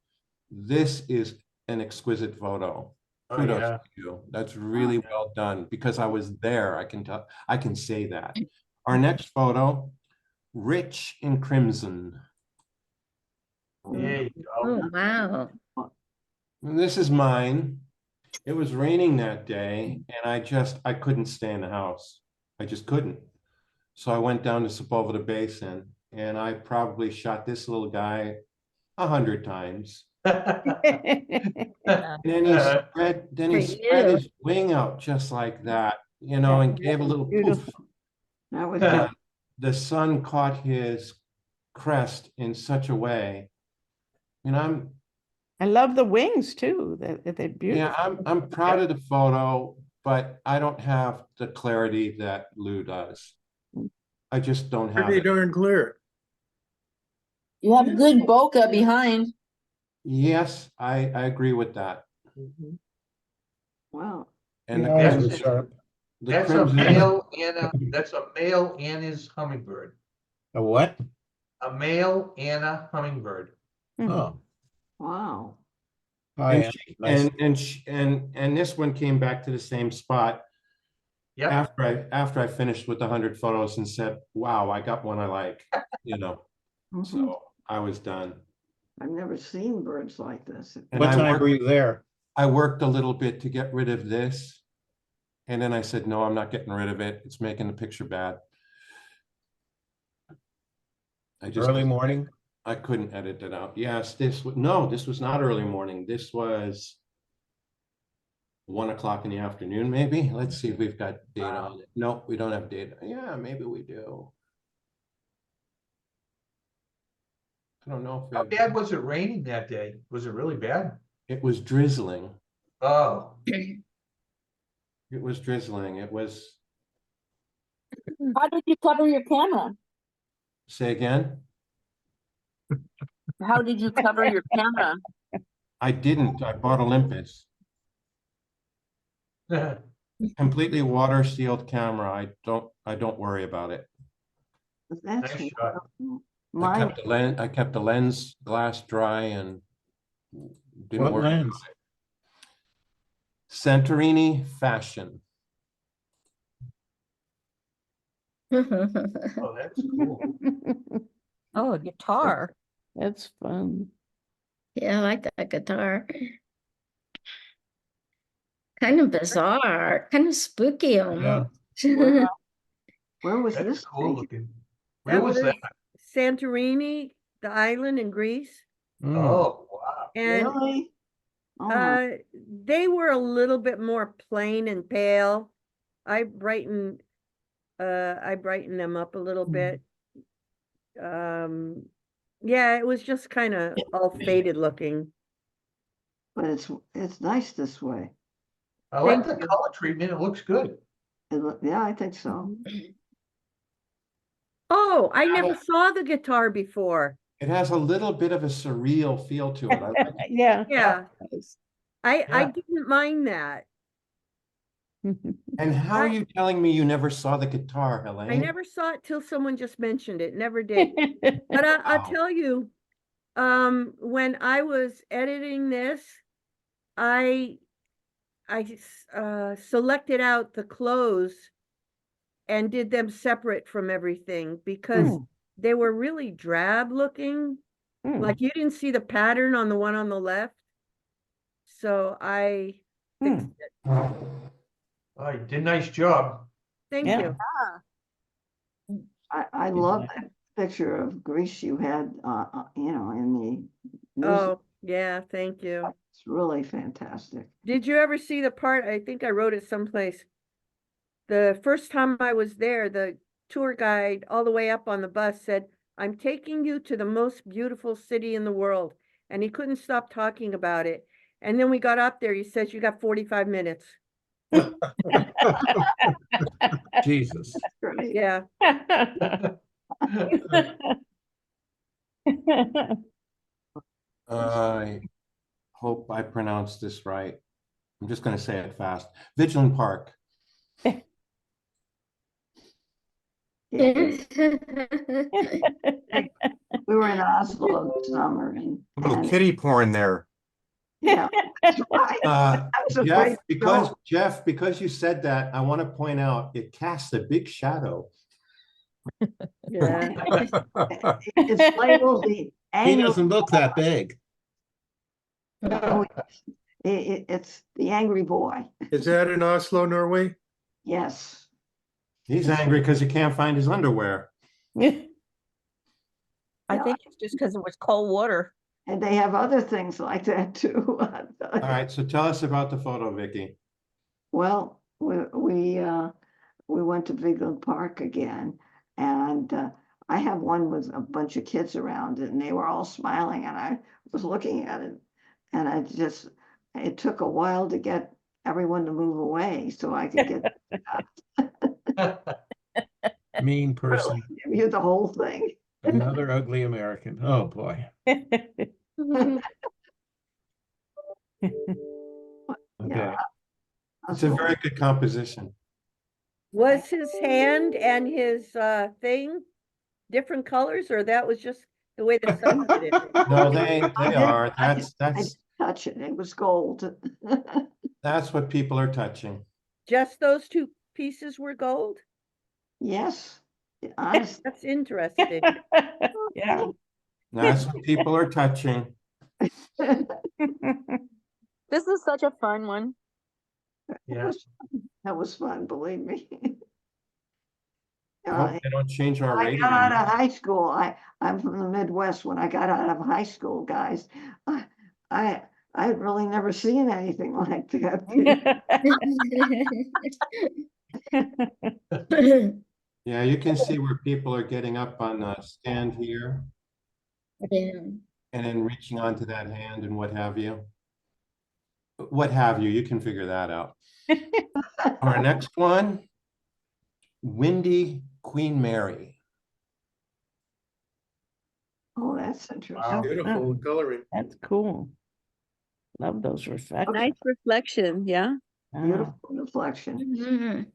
This is an exquisite photo. Oh, Kudos yeah. to you. That's really well done because I was there. I can tell, I can say that. Our next photo, Rich in Crimson. There you go. Oh, wow. And this is mine. It was raining that day and I couldn't stay in the house. I just couldn't. So I went down to Sepulveda Basin and I probably shot this little guy 100 times. And then he spread you. his wing out just like that, you know, and gave a little poof. Beautiful. That was And the sun caught his crest in such a way. And I love the wings too. They're yeah, beautiful. I'm proud of the photo, but I don't have the clarity that Lou does. I just don't have Pretty it. darn clear. You have good bokeh behind. Yes, I agree with that. Wow. And the Your eyes were crimson, sharp. the That's a crimson, male and his hummingbird. A what? A male and a hummingbird. Oh. Wow. Oh, and yeah. she, Nice. and this one came back to the same spot Yeah. after I finished with the 100 photos and said, "Wow, I got one I like," you know. Mhm. So I was done. I've never seen birds like this. And What I time worked, were you there? I worked a little bit to get rid of this, and then I said, "No, I'm not getting rid of it. It's making the picture bad." I just Early morning? I couldn't edit it out. Yes, this was not early morning. This was 1 o'clock in the afternoon, maybe. Let's see if we've got data on it. No, we don't have data. Yeah, maybe we do. I don't know if we How have, bad was it raining that day? Was it really bad? it was drizzling. Oh, It was drizzling. It was, How did you cover your camera? say again? How did you cover your camera? I didn't. I bought Olympus. Completely water sealed camera. I don't worry about it. That's nice shot. my, I kept the lens glass dry and didn't What worry. lens? Santorini Fashion. Oh, that's cool. Oh, a guitar. That's fun. Yeah, I like that guitar. Kind of bizarre, kind of spooky almost. where was That's this cool taken? looking. Where That was was that? Santorini, the island in Greece. Mm. Oh, wow. And Really? Oh my, they were a little bit more plain and pale. I brightened them up a little bit. Yeah, it was just kind of all faded looking. but it's nice this way. I like Thank the you. color treatment. It looks good. Yeah, I think so. Oh, I never saw the guitar before. It has a little bit of a surreal feel to it. I like it. Yeah. Yeah, I Yeah. didn't mind that. And how are you telling me you never saw the guitar, Helene? I never saw it till someone just mentioned it. Never did. But I'll Wow. tell you, when I was editing this, I selected out the clothes and did them separate from everything because they were really drab looking. Like you didn't see the pattern on the one on the left. So I fixed it. Oh, you did a nice job. Thank Yeah. you. I love that picture of Greece you had, you know, in the news. Oh, yeah, thank you. It's really fantastic. Did you ever see the part? I think I wrote it someplace. The first time I was there, the tour guide all the way up on the bus said, "I'm taking you to the most beautiful city in the world." And he couldn't stop talking about it. And then we got up there, he says, "You got 45 minutes." Jesus. Great. Yeah. I hope I pronounced this right. I'm just going to say it fast. Vigilant Park. Yeah. We were in Oslo this summer and A little kitty porn there. yeah, that's right. I was afraid to Jeff, because you said that, I want to point out it casts a big shadow. Yeah. It's labeled the He angry. doesn't look that big. Oh, it's the angry boy. Is that in Oslo, Norway? Yes. He's angry because he can't find his underwear. I think it's just because it was cold water. And they have other things like that too. All right, so tell us about the photo, Vicky. Well, we went to Vigeland Park again, and I have one with a bunch of kids around it, and they were all smiling, and I was looking at it, and it took a while to get everyone to move away so I could get Mean person. give you the whole thing. Another ugly American. Oh, boy. Okay. It's a very good composition. Was his hand and his thing different colors, or that was just the way the sun did it? No, they are. I That's didn't touch it. It was gold. that's what people are touching. Just those two pieces were gold? Yes, honestly. That's interesting. Yeah. That's what people are touching. This is such a fun one. Yeah. That was fun, believe me. I hope they don't change our I rating. got out of high school. I'm from the Midwest. When I got out of high school, guys, I had really never seen anything like that. Yeah, you can see where people are getting up on the stand here Yeah. and then reaching onto that hand and what have you. What have you? You can figure that out. Our next one, Windy Queen Mary. Oh, that's interesting. Beautiful coloring. That's cool. Love those reflections. Nice reflection, yeah. Beautiful reflection. Mhm.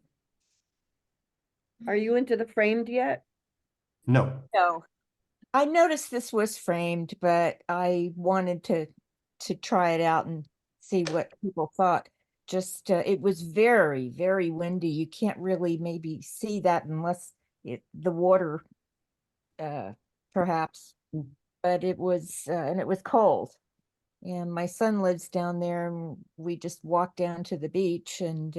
Are you into the framed yet? No. No. I noticed this was framed, but I wanted to try it out and see what people thought. Just it was very, very windy. You can't really maybe see that unless the water perhaps, but it was and it was cold. And my son lives down there, and we just walked down to the beach, and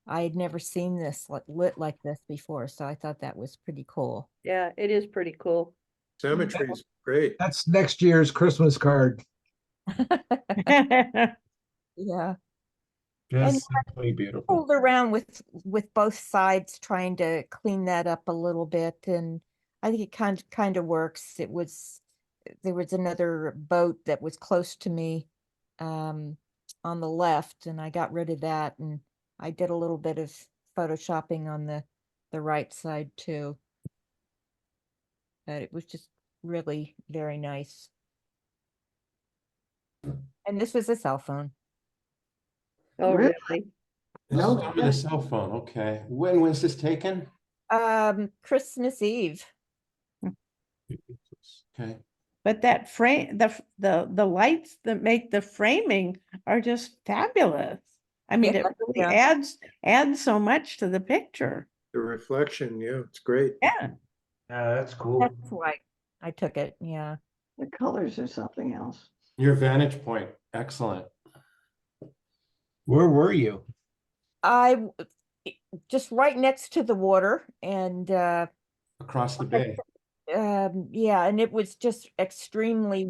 I had never seen this lit like this before, so I thought that was pretty cool. Yeah, it is pretty cool. Symmetry is great. That's next year's Christmas card. Yeah. Just simply beautiful. Pulled around with both sides, trying to clean that up a little bit, and I think it kind of works. There was another boat that was close to me on the left, and I got rid of that, and I did a little bit of photoshopping on the right side too. But it was just really very nice. And this was a cell phone. Oh, Really? really? This No, is over the cell phone. Okay. When was this taken? Christmas Eve. Okay. But that frame, the lights that make the framing are just fabulous. I mean, Yeah, it really yeah. adds so much to the picture. The reflection, yeah, it's great. Yeah. Yeah, that's cool. That's why I took it, yeah. The colors are something else. Your vantage point, excellent. Where were you? Just right next to the water and Across the bay. yeah, and it was just extremely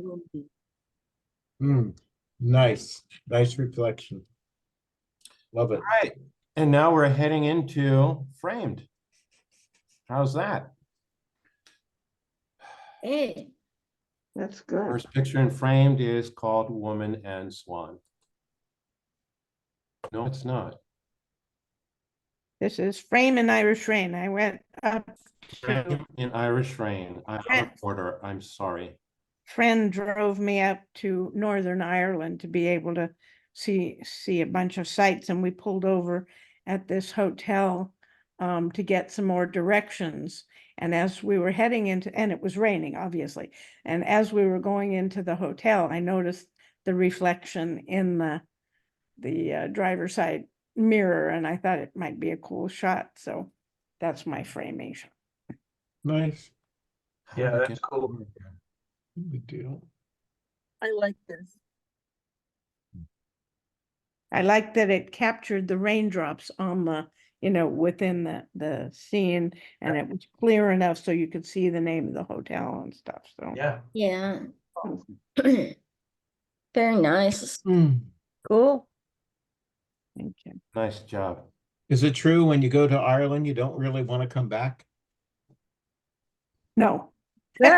windy. Nice reflection. Love it. All right, and now we're heading into framed. How's that? Hey, That's good. First picture in framed is called Woman and Swan. No, it's not. This is Frame in Irish Rain. I went up to, Frame in Irish Rain. I'm a reporter. I'm sorry. friend drove me up to Northern Ireland to be able to see a bunch of sites, and we pulled over at this hotel to get some more directions. And as we were heading into, and it was raining, obviously, and as we were going into the hotel, I noticed the reflection in the driver's side mirror, and I thought it might be a cool shot. So that's my framing shot. Nice. Yeah, that's cool. Good deal. I like this. I like that it captured the raindrops on the, within the scene, and it was clear enough so you could see the name of the hotel and stuff. So Yeah. yeah. Very nice. cool. Thank you. Nice job. Is it true when you go to Ireland, you don't really want to come back? No. Too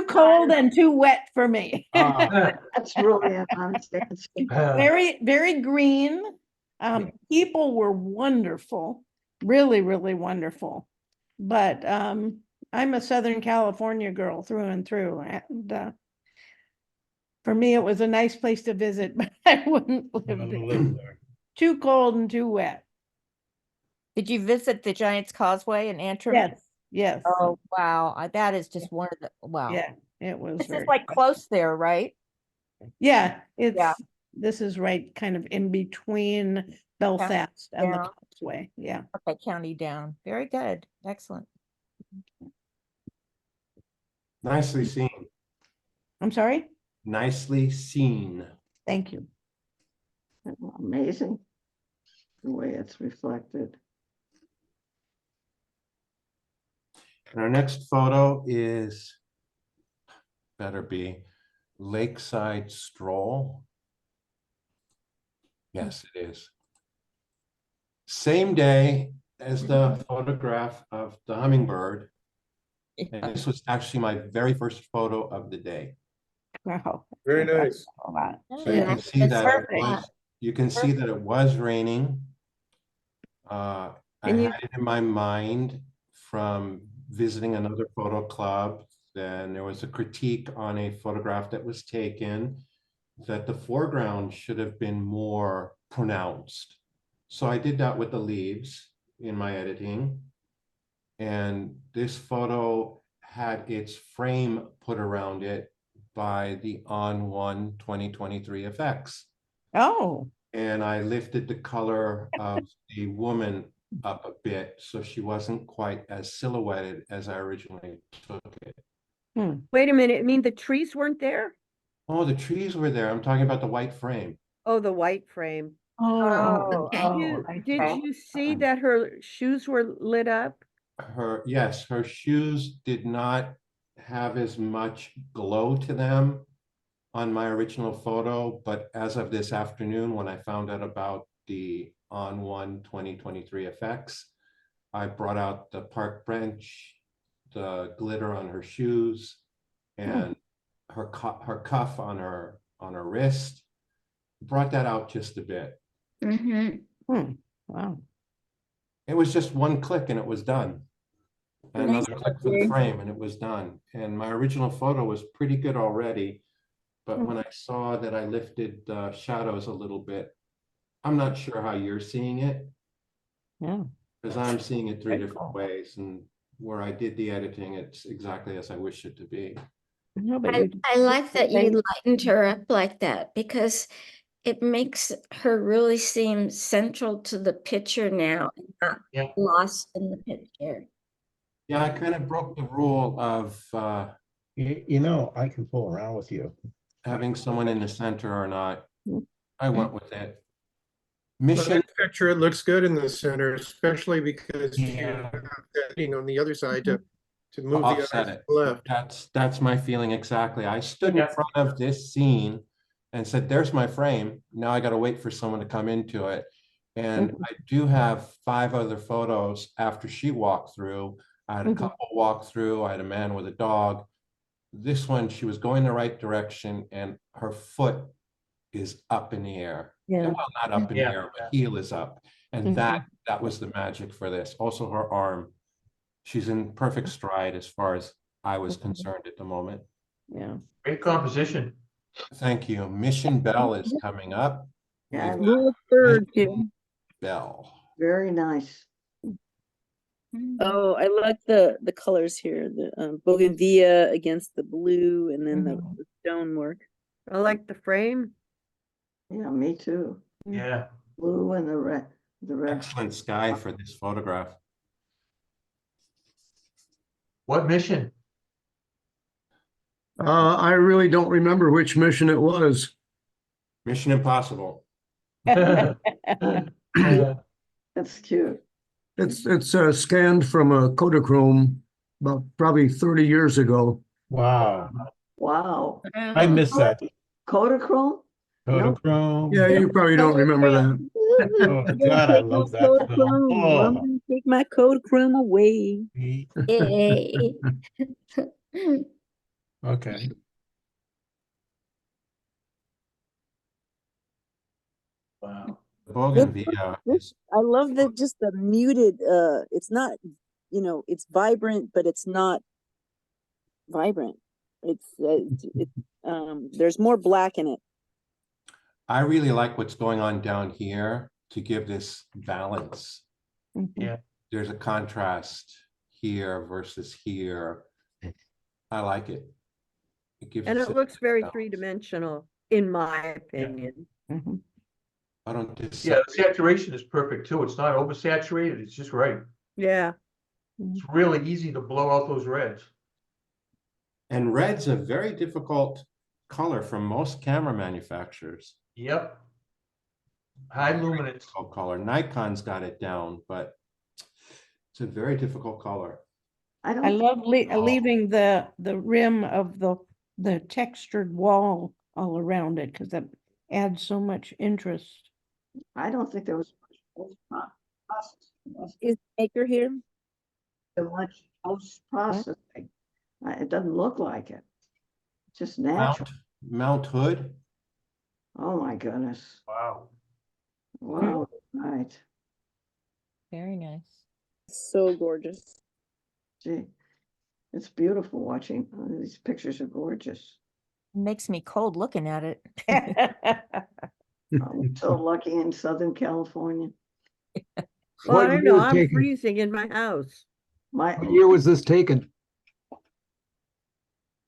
cold and too wet for me. That's really an honest answer. Very, very green. People were wonderful, really, really wonderful. But I'm a Southern California girl through and through, and for me, it was a nice place to visit, but I wouldn't live there. Too cold and too wet. Did you visit the Giant's Causeway in Antrim? Yes, yes. Oh, wow. That is just one of the, wow. Yeah, it was This is very like fun. close there, right? Yeah, it's Yeah. this is right kind of in between Belfast and the down. Causeway. Yeah. Okay, county down. Very good. Excellent. Nicely seen. I'm sorry? Nicely seen. Thank you. Amazing the way it's reflected. And our next photo is, better be, Lakeside Stroll. Yes, it is. Same day as the photograph of the hummingbird. And this was actually my very first photo of the day. Wow. Very nice. So you can see that it was raining. I had it in my mind from visiting another photo club. Then there was a critique on a photograph that was taken that the foreground should have been more pronounced. So I did that with the leaves in my editing. And this photo had its frame put around it by the On1 2023 effects. Oh. And I lifted the color of the woman up a bit so she wasn't quite as silhouetted as I originally took it. Wait a minute. I mean, the trees weren't there? Oh, the trees were there. I'm talking about the white frame. Oh, the white frame. Oh, Did you see that her shoes were lit up? Yes, her shoes did not have as much glow to them on my original photo, but as of this afternoon, when I found out about the On1 2023 effects, I brought out the park bench, the glitter on her shoes, and her cuff on her wrist. Brought that out just a bit. Wow. It was just one click and it was done. And another click for the frame and it was done. And my original photo was pretty good already. But when I saw that I lifted the shadows a little bit, I'm not sure how you're seeing it. Yeah. Because I'm seeing it three different ways. And where I did the editing, it's exactly as I wish it to be. I like that you lightened her up like that, because it makes her really seem central to the picture now, and not Yeah. lost in the picture. Yeah, I kind of broke the rule of You know, I can fool around with you. having someone in the center or not. I went with it. Well, Mission, that picture, it looks good in the center, especially because you Yeah. have that thing on the other side to move the eyes offset to it. the left. That's my feeling exactly. I stood in Yeah. front of this scene and said, there's my frame. Now I got to wait for someone to come into it. And I do have 5 other photos after she walked through. I had a couple walk through. I had a man with a dog. This one, she was going the right direction and her foot is up in the air. Yeah. Well, not up in the Yeah. air, but heel is up. And that was the magic for this. Also her arm. She's in perfect stride as far as I was concerned at the moment. Yeah. Great composition. Thank you. Mission Bell is coming up. Yeah, We've Rule got of thirds here. Mission Bell. very nice. Oh, I like the colors here, the bougainvillea against the blue and then the stonework. I like the frame. Yeah, me too. Yeah. Blue and the red, Excellent sky for this photograph. What mission? I really don't remember which mission it was. Mission Impossible. That's cute. It's scanned from a Kodachrome about probably 30 years ago. Wow. Wow. I miss that. Kodachrome? Kodachrome. Yeah, you probably don't remember that. Oh, God, I love that film. Oh. Take my Kodachrome away. Yay. Okay. Wow. Bougainvillea is I love the just the muted. It's not, it's vibrant, but it's not vibrant. There's more black in it. I really like what's going on down here to give this balance. Yeah. There's a contrast here versus here. I like it. It gives And us it a looks very balance. three-dimensional, in my opinion. I don't Yeah, disagree. the saturation is perfect too. It's not oversaturated. It's just right. Yeah. It's really easy to blow out those reds. And red's a very difficult color from most camera manufacturers. Yep. High luminance. Difficult color. Nikon's got it down, but it's a very difficult color. I don't. I love leaving the rim of the textured wall all around it because that adds so much interest. I don't think there was much post-processing. Is Maker here? So much post-processing. It doesn't look like it. It's just natural. Mount Hood. Oh my goodness. Wow. Wow. Right. Very nice. So gorgeous. Gee, it's beautiful watching. These pictures are gorgeous. Makes me cold looking at it. I'm so lucky in Southern California. Well, What I don't year know, was I'm taken? freezing in my house. What year was this taken?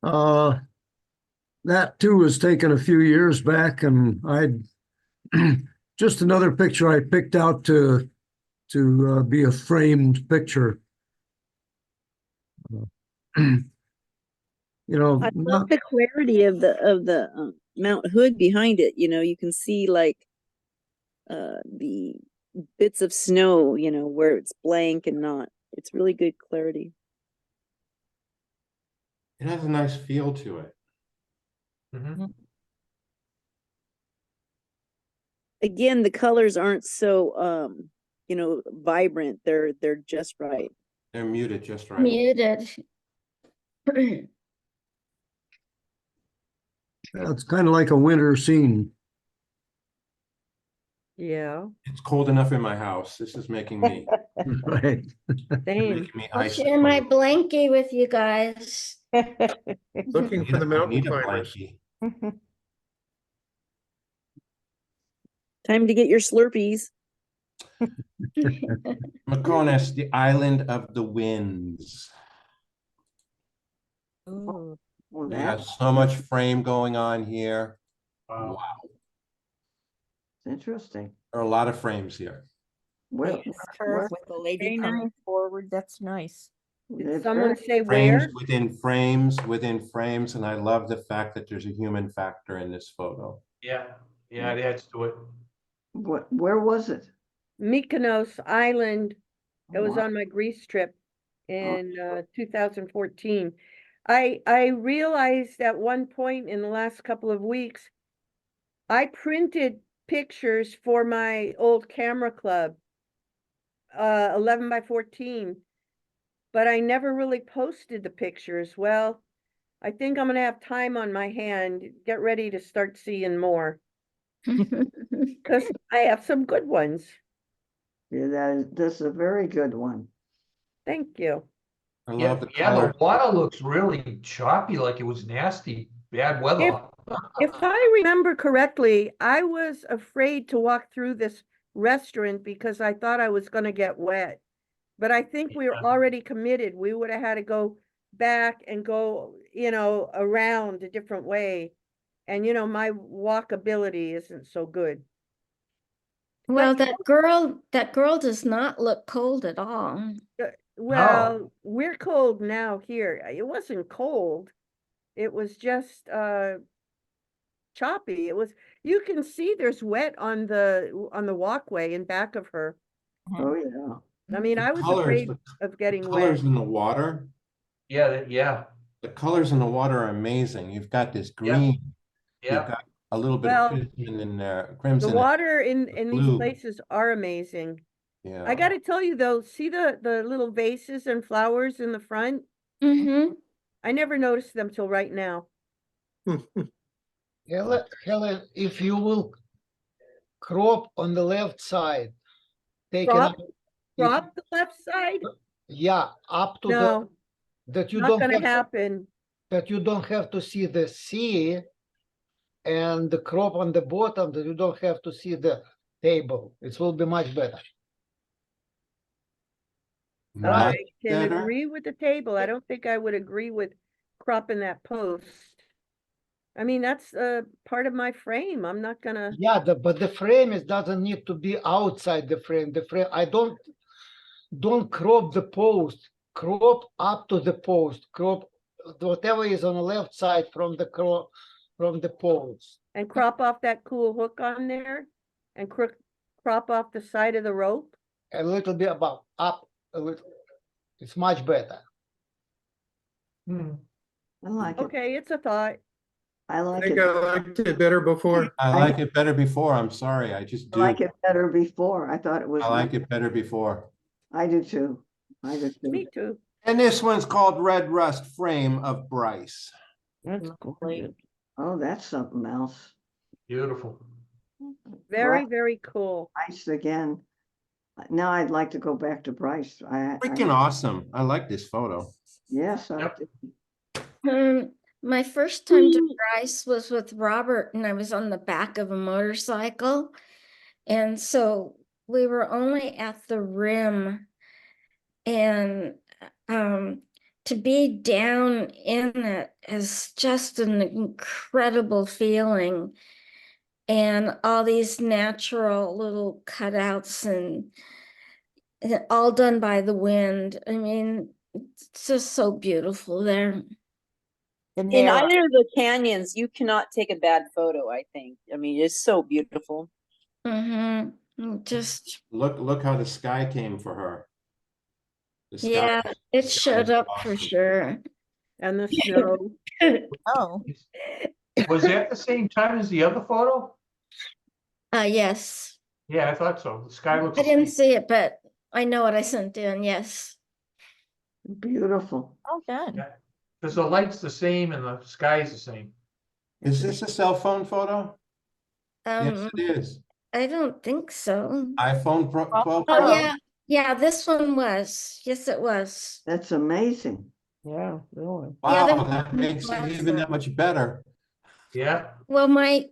That too was taken a few years back, and I'd just another picture I picked out to be a framed picture. You know, I love the clarity of the Mount Hood behind it. You can see like the bits of snow, where it's blank and not. It's really good clarity. It has a nice feel to it. Again, the colors aren't so vibrant. They're just right. They're muted just right. Muted. it's kind of like a winter scene. Yeah. It's cold enough in my house. This is making me Right. Same. making me I'll ice. share my blankie with you guys. Looking for the mountain need a climbers. blankie. Time to get your Slurpees. Maconas, the island of the winds. Ooh. Well, We have so much frame going on here. Wow. Interesting. There are a lot of frames here. Where, This curve with the lady Very coming nice. forward, that's nice. Did someone say Frames where? within frames, and I love the fact that there's a human factor in this photo. Yeah, yeah, it adds to it. where was it? Mykonos Island. It was Wow. on my Greece trip in 2014. I realized at one point in the last couple of weeks, I printed pictures for my old camera club, 11 by 14, but I never really posted the pictures. Well, I think I'm gonna have time on my hand. Get ready to start seeing more, because I have some good ones. Yeah, this is a very good one. Thank you. I Yeah, love the yeah, color. the water looks really choppy, like it was nasty, bad weather. If I remember correctly, I was afraid to walk through this restaurant because I thought I was gonna get wet. But I think we were already committed. We would have had to go back and go, around a different way. And my walkability isn't so good. Well, that girl does not look cold at all. Well, we're cold now here. It wasn't cold. It was just choppy. You can see there's wet on the walkway in back of her. Oh, yeah. I mean, I was afraid of getting wet. Colors in the water. Yeah, yeah. The colors in the water are amazing. You've got this green. You've Yeah. got a little bit Well, of crimson in there. The Crimson. water in these blue. places are amazing. Yeah. I gotta tell you though, see the little vases and flowers in the front? Mm-hmm. I never noticed them till right now. Helen, if you will crop on the left side, take it Crop? up. Crop the left side? Yeah, up to No, that you not don't gonna have happen. that you don't have to see the sea, and the crop on the bottom that you don't have to see the table. It will be much better. I Much can better. agree with the table. I don't think I would agree with cropping that post. I mean, that's part of my frame. I'm not gonna. Yeah, but the frame doesn't need to be outside the frame. The frame, don't crop the post. Crop up to the post. Crop whatever is on the left side from the post. And crop off that cool hook on there, and crop off the side of the rope. A little bit about up a little. It's much better. I like it. Okay, it's a thought. I I like think it. I liked it better before. I like it better before. I'm sorry. I just I do. like it better before. I thought it was. I like it better before. I do too. I do too. Me too. And this one's called Red Rust Frame of Bryce. That's gorgeous. Oh, that's something else. Beautiful. Very, very cool. Bryce again. Now I'd like to go back to Bryce. Freaking awesome. I like this photo. Yes, Yep. My first time to Bryce was with Robert, and I was on the back of a motorcycle. And so we were only at the rim, and to be down in it is just an incredible feeling. And all these natural little cutouts and all done by the wind. I mean, it's just so beautiful there. In either of the canyons, you cannot take a bad photo, I think. I mean, it's so beautiful. Mm-hmm. Just Look how the sky came for her. The sky- yeah, it the sky showed is up awesome. for sure. And the snow. Oh, Was that the same time as the other photo? Yes. Yeah, I thought so. The sky looks. I didn't see it, but I know what I sent in. Yes. Beautiful. oh, good. Because the light's the same and the sky's the same. Is this a cell phone photo? Yes, it is. I don't think so. iPhone 12 Oh Pro. yeah, yeah. This one was. Yes, it was. That's amazing. Yeah, really. Wow, Yeah, that makes it even that much better. Yeah. Well, my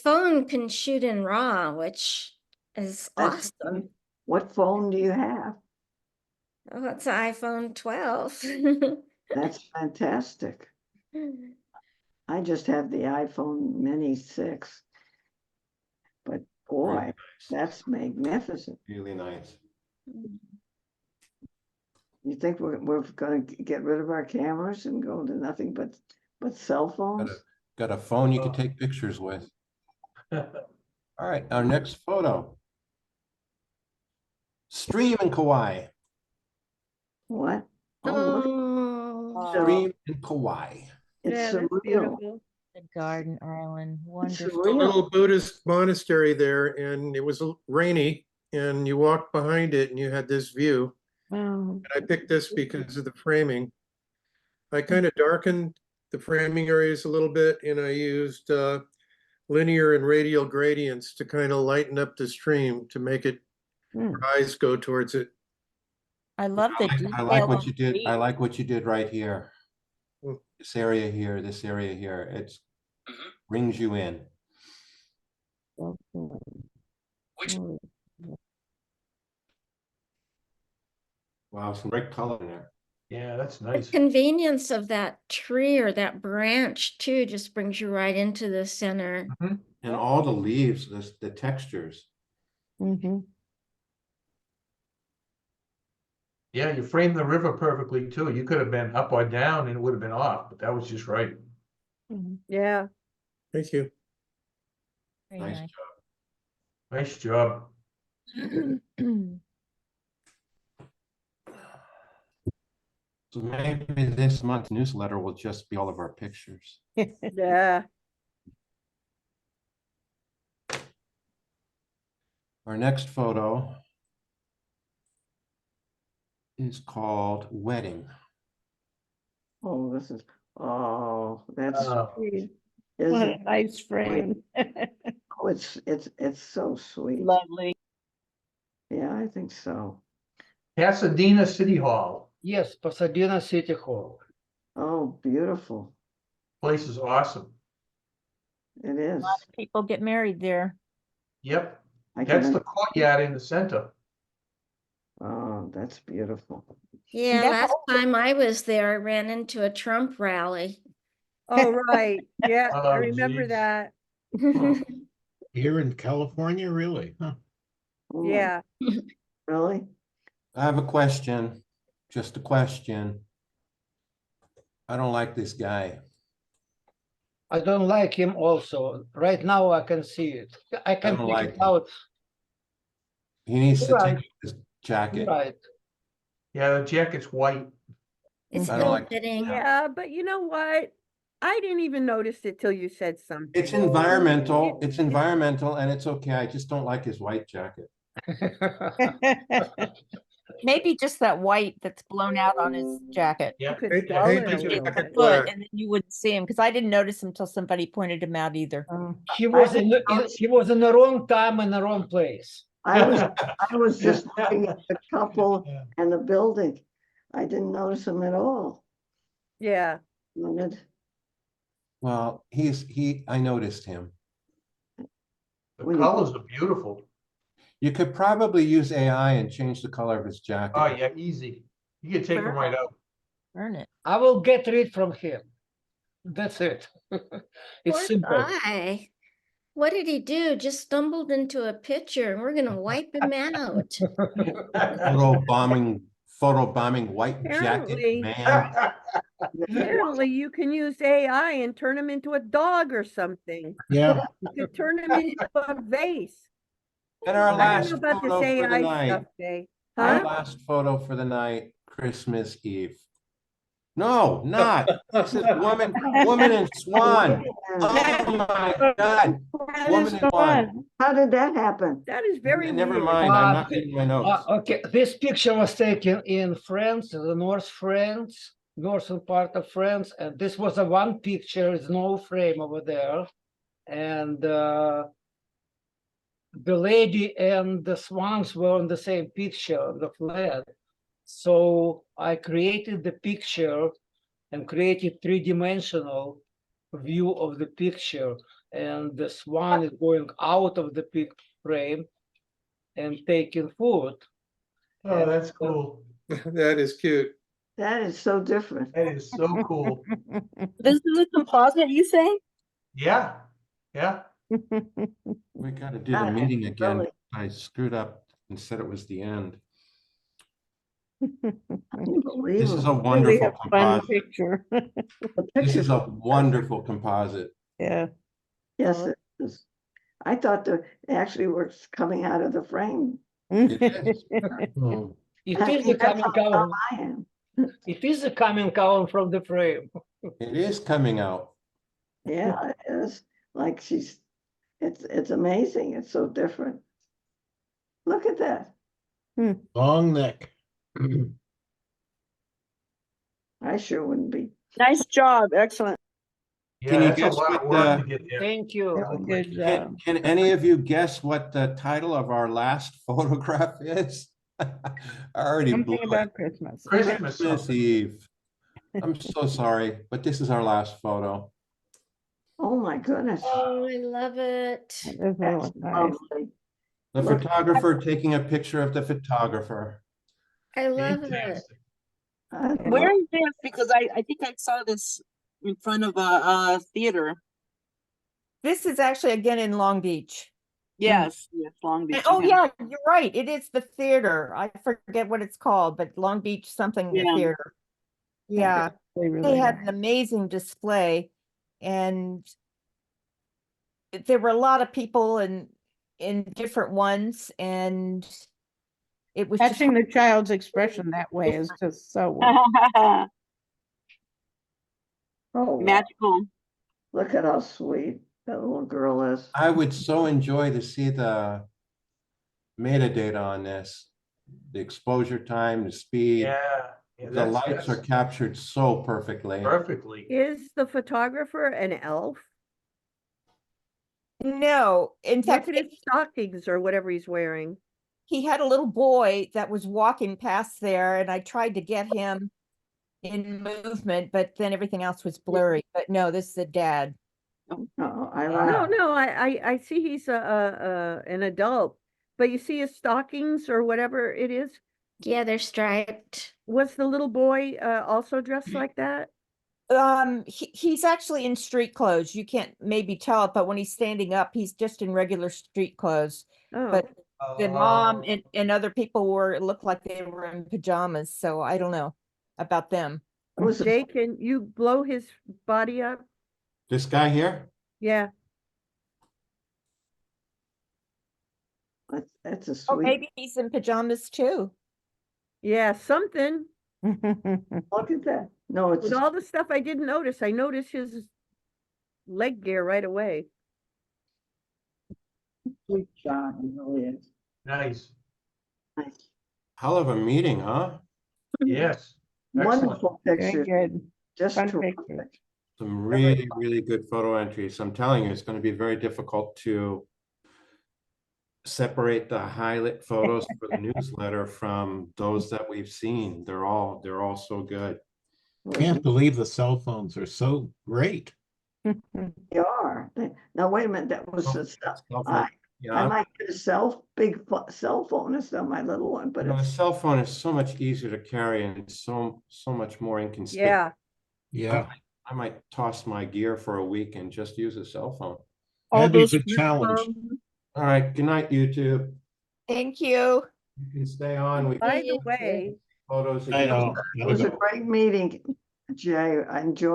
phone can shoot in RAW, which is That's awesome. What phone do you have? Oh, it's an iPhone 12. That's fantastic. I just have the iPhone Mini 6. But Boy, that's magnificent. Really nice. You think we're gonna get rid of our cameras and go to nothing but cell phones? Got a phone you can take pictures with. All right, our next photo. Stream in Kauai. What? Oh, Oh, Stream in Kauai. it's Yeah, that's surreal. beautiful. The Garden Island, It's wonderful. A surreal. little Buddhist monastery there, and it was rainy, and you walked behind it and you had this view. Wow. I picked this because of the framing. I kind of darkened the framing areas a little bit, and I used linear and radial gradients to kind of lighten up the stream to make it Hmm. eyes go towards it. I love the detail. I like what of you the did. I like what you did right here. Mm. This area here, this area here. It's brings you in. Wow, some great color in there. Yeah, that's the nice. convenience of that tree or that branch too just brings you right into the center. And all the leaves, the textures. Mm-hmm. Yeah, you framed the river perfectly too. You could have been up or down and it would have been off, but that was just right. Yeah. Thank you. Very Nice nice. job. Nice job. So maybe this month's newsletter will just be all of our pictures. Yeah. Our next photo is called Wedding. Oh, that's Oh, sweet. What Isn't a nice frame. Oh, it's so sweet. Lovely. Yeah, I think so. Pasadena City Hall. Yes, Pasadena City Hall. Oh, beautiful. Place is awesome. It is. People get married there. Yep. I That's can, the courtyard in the center. oh, that's beautiful. Yeah, That last time I was there, I ran into a Trump rally. Oh, right. Yeah, I Oh, remember geez. that. Here in California, really? Huh. Oh, Yeah. really? I have a question, just a question. I don't like this guy. I don't like him also. Right now I can see it. I can don't pick like it him. out. He needs to Right. take his jacket. Right. Yeah, the jacket's white. It's I don't ill like it. fitting. Yeah, but you know what? I didn't even notice it till you said something. It's environmental, it's environmental, and it's okay. I just don't like his white jacket. Maybe just that white that's blown out on his jacket. Yeah. Could I dull hate it to a get little back bit. at Foot, black. and then you wouldn't see him because I didn't notice him until somebody pointed him out either. He was in the wrong time and the wrong place. I was just looking at the couple and the building. I didn't notice them at all. Yeah. Leonard. Well, I noticed him. The When you- colors are beautiful. You could probably use AI and change the color of his jacket. Oh, yeah, easy. You can take them right out. Burn it. I will get rid from him. That's it. It's Poor simple. guy. What did he do? Just stumbled into a picture and we're gonna wipe him out. Photo bombing white jacket, Apparently. man. Apparently you can use AI and turn him into a dog or something. Yeah, You could turn him into a vase. And our I don't last know about this photo for the AI night. stuff, Jay. Our Huh? last photo for the night, Christmas Eve. No, not. This is woman and swan. Oh my God. Woman and swan. How did that happen? That is very Never weird. mind, I'm not reading my notes. Okay, this picture was taken in France, the northern part of France, and this was a one picture, there's no frame over there. And the lady and the swans were in the same picture, the flag. So I created the picture and created three-dimensional view of the picture. And the swan is going out of the frame and taking food. Oh, that's cool. That is cute. That is so different. That is so cool. This is a composite, you say? Yeah, yeah. We got to do the meeting again. I screwed up and said it was the end. This is a wonderful Really a fun composite. picture. This is a wonderful composite. Yeah. Yes, it is. I thought it actually was coming out of the frame. It is. Oh, It I is think the that's coming how out. I am. It is the coming out from the frame. It is coming out. Yeah, it is. Like it's amazing. It's so different. Look at that. long neck. I sure wouldn't be. Nice job. Excellent. Yeah, Can you that's a guess lot what of work to the, get there. Thank you. Good job. can any of you guess what the title of our last photograph is? I already blew Something it. about Christmas. Christmas Christmas something. Eve. I'm so sorry, but this is our last photo. Oh my goodness. Oh, I love it. That is really That's nice. lovely. The Look. photographer taking a picture of the photographer. I love it. Fantastic. Where is this? Because I think I saw this in front of a theater. This is actually again in Long Beach. Yes, Long Beach. Oh okay. yeah, you're right. It is the theater. I forget what it's called, but Long Beach something Yeah. theater. Yeah, They they really had are. an amazing display, and there were a lot of people in different ones, and it was just Catching the child's expression that way is just so wonderful. Oh, wow. Magical. Look at how sweet that little girl is. I would so enjoy to see the metadata on this. The exposure time, the speed. Yeah, The lights are captured so perfectly. perfectly. Is the photographer an elf? no. In Look fact, at his stockings or whatever he's wearing. he had a little boy that was walking past there, and I tried to get him in movement, but then everything else was blurry. But no, this is the dad. Oh, I No, like. no, I see he's an adult, but you see his stockings or whatever it is. Yeah, they're striped. Was the little boy also dressed like that? He's actually in street clothes. You can't maybe tell it, but when he's standing up, he's just in regular street clothes. Oh, But the mom and other people looked like they were in pajamas, so I don't know about them. Jay, can you blow his body up? This guy here? Yeah. That's a Oh, sweet. maybe he's in pajamas too. Yeah, something. Look at that. No, it's With all the stuff I didn't notice, I noticed his leg gear right away. sweet shot. It really is. Nice. Nice. Hell of a meeting, huh? Yes. Excellent. Wonderful Very picture. good. Just Fun terrific. picture. Some really, really good photo entries. I'm telling you, it's going to be very difficult to separate the highlight photos for the newsletter from those that we've seen. They're all so good. Can't believe the cell phones are so great. They are. Now, wait a minute. That was Oh, a stuff. cell phone. I Yeah, might get a cell phone instead of my little one, but you know, the it's cell phone is so much easier to carry and so much more inconspicuous. Yeah. Yeah, I might toss my gear for a week and just use a cell phone. All that'd be a those good challenge. All right, good night, YouTube. Thank you. You can stay on. We By you the way, photos I again. know. it was a great meeting, Jay. I enjoyed